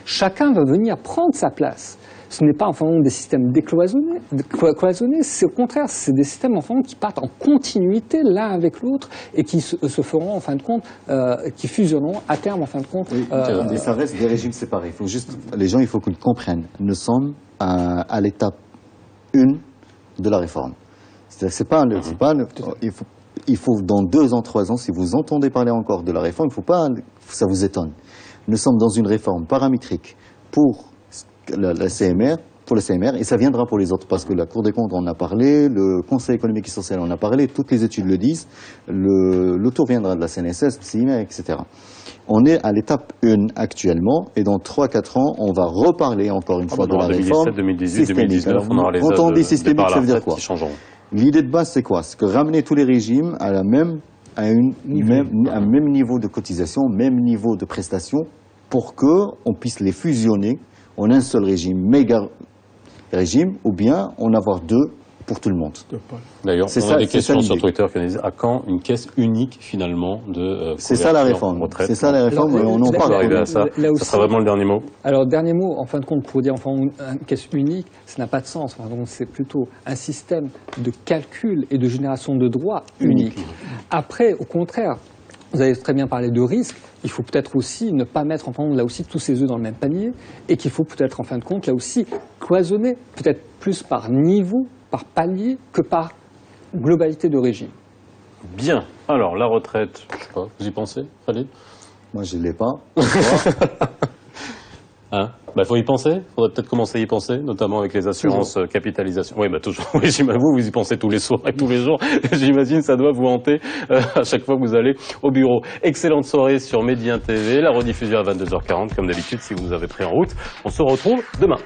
[SPEAKER 4] Chacun va venir prendre sa place. Ce n'est pas en fin de compte des systèmes cloisonnés, c'est au contraire, c'est des systèmes en fin de compte qui partent en continuité l'un avec l'autre et qui se feront en fin de compte, qui fusionneront à terme en fin de compte.
[SPEAKER 5] Oui, mais ça reste des régimes séparés. Il faut juste, les gens, il faut qu'ils comprennent. Nous sommes à l'étape 1 de la réforme. C'est pas il faut dans 2 ans, 3 ans, si vous entendez parler encore de la réforme, il faut pas, ça vous étonne. Nous sommes dans une réforme paramétrique pour la CMR, et ça viendra pour les autres, parce que la Cour des comptes en a parlé, le Conseil économique et social en a parlé, toutes les études le disent, le tour viendra de la CNSS, CIMR, etc. On est à l'étape 1 actuellement, et dans 3-4 ans, on va reparler encore une fois de la réforme.
[SPEAKER 1] 2017, 2018, 2019, on aura les
[SPEAKER 5] quand on dit systémique, ça veut dire quoi? L'idée de base, c'est quoi? C'est que ramener tous les régimes à un même niveau de cotisation, même niveau de prestation, pour qu'on puisse les fusionner en un seul régime, méga régime, ou bien en avoir 2 pour tout le monde.
[SPEAKER 1] D'ailleurs, on a des questions sur Twitter qui disent à quand une caisse unique finalement de
[SPEAKER 5] c'est ça la réforme. C'est ça la réforme, et on en parle.
[SPEAKER 1] Arriver à ça. Ça sera vraiment le dernier mot.
[SPEAKER 4] Alors, dernier mot, en fin de compte, pour dire enfin une caisse unique, ça n'a pas de sens. Enfin, donc, c'est plutôt un système de calcul et de génération de droits unique. Après, au contraire, vous avez très bien parlé de risque. Il faut peut-être aussi ne pas mettre en fin de compte là aussi tous ses œufs dans le même panier, et qu'il faut peut-être en fin de compte là aussi cloisonner, peut-être plus par niveau, par palier, que par globalité de régime.
[SPEAKER 1] Bien. Alors la retraite, je sais pas, vous y pensez, Khalid?
[SPEAKER 5] Moi je l'ai pas.
[SPEAKER 1] Hein? Bah, faut y penser. Faudrait peut-être commencer à y penser, notamment avec les assurances capitalisation. Oui, bah, toujours. Oui, j'imagine, vous y pensez tous les soirs et tous les jours. J'imagine, ça doit vous hanter, à chaque fois que vous allez au bureau. Excellente soirée sur Média TV. La rediffusion à 22h40, comme d'habitude, si vous nous avez pris en route. On se retrouve demain.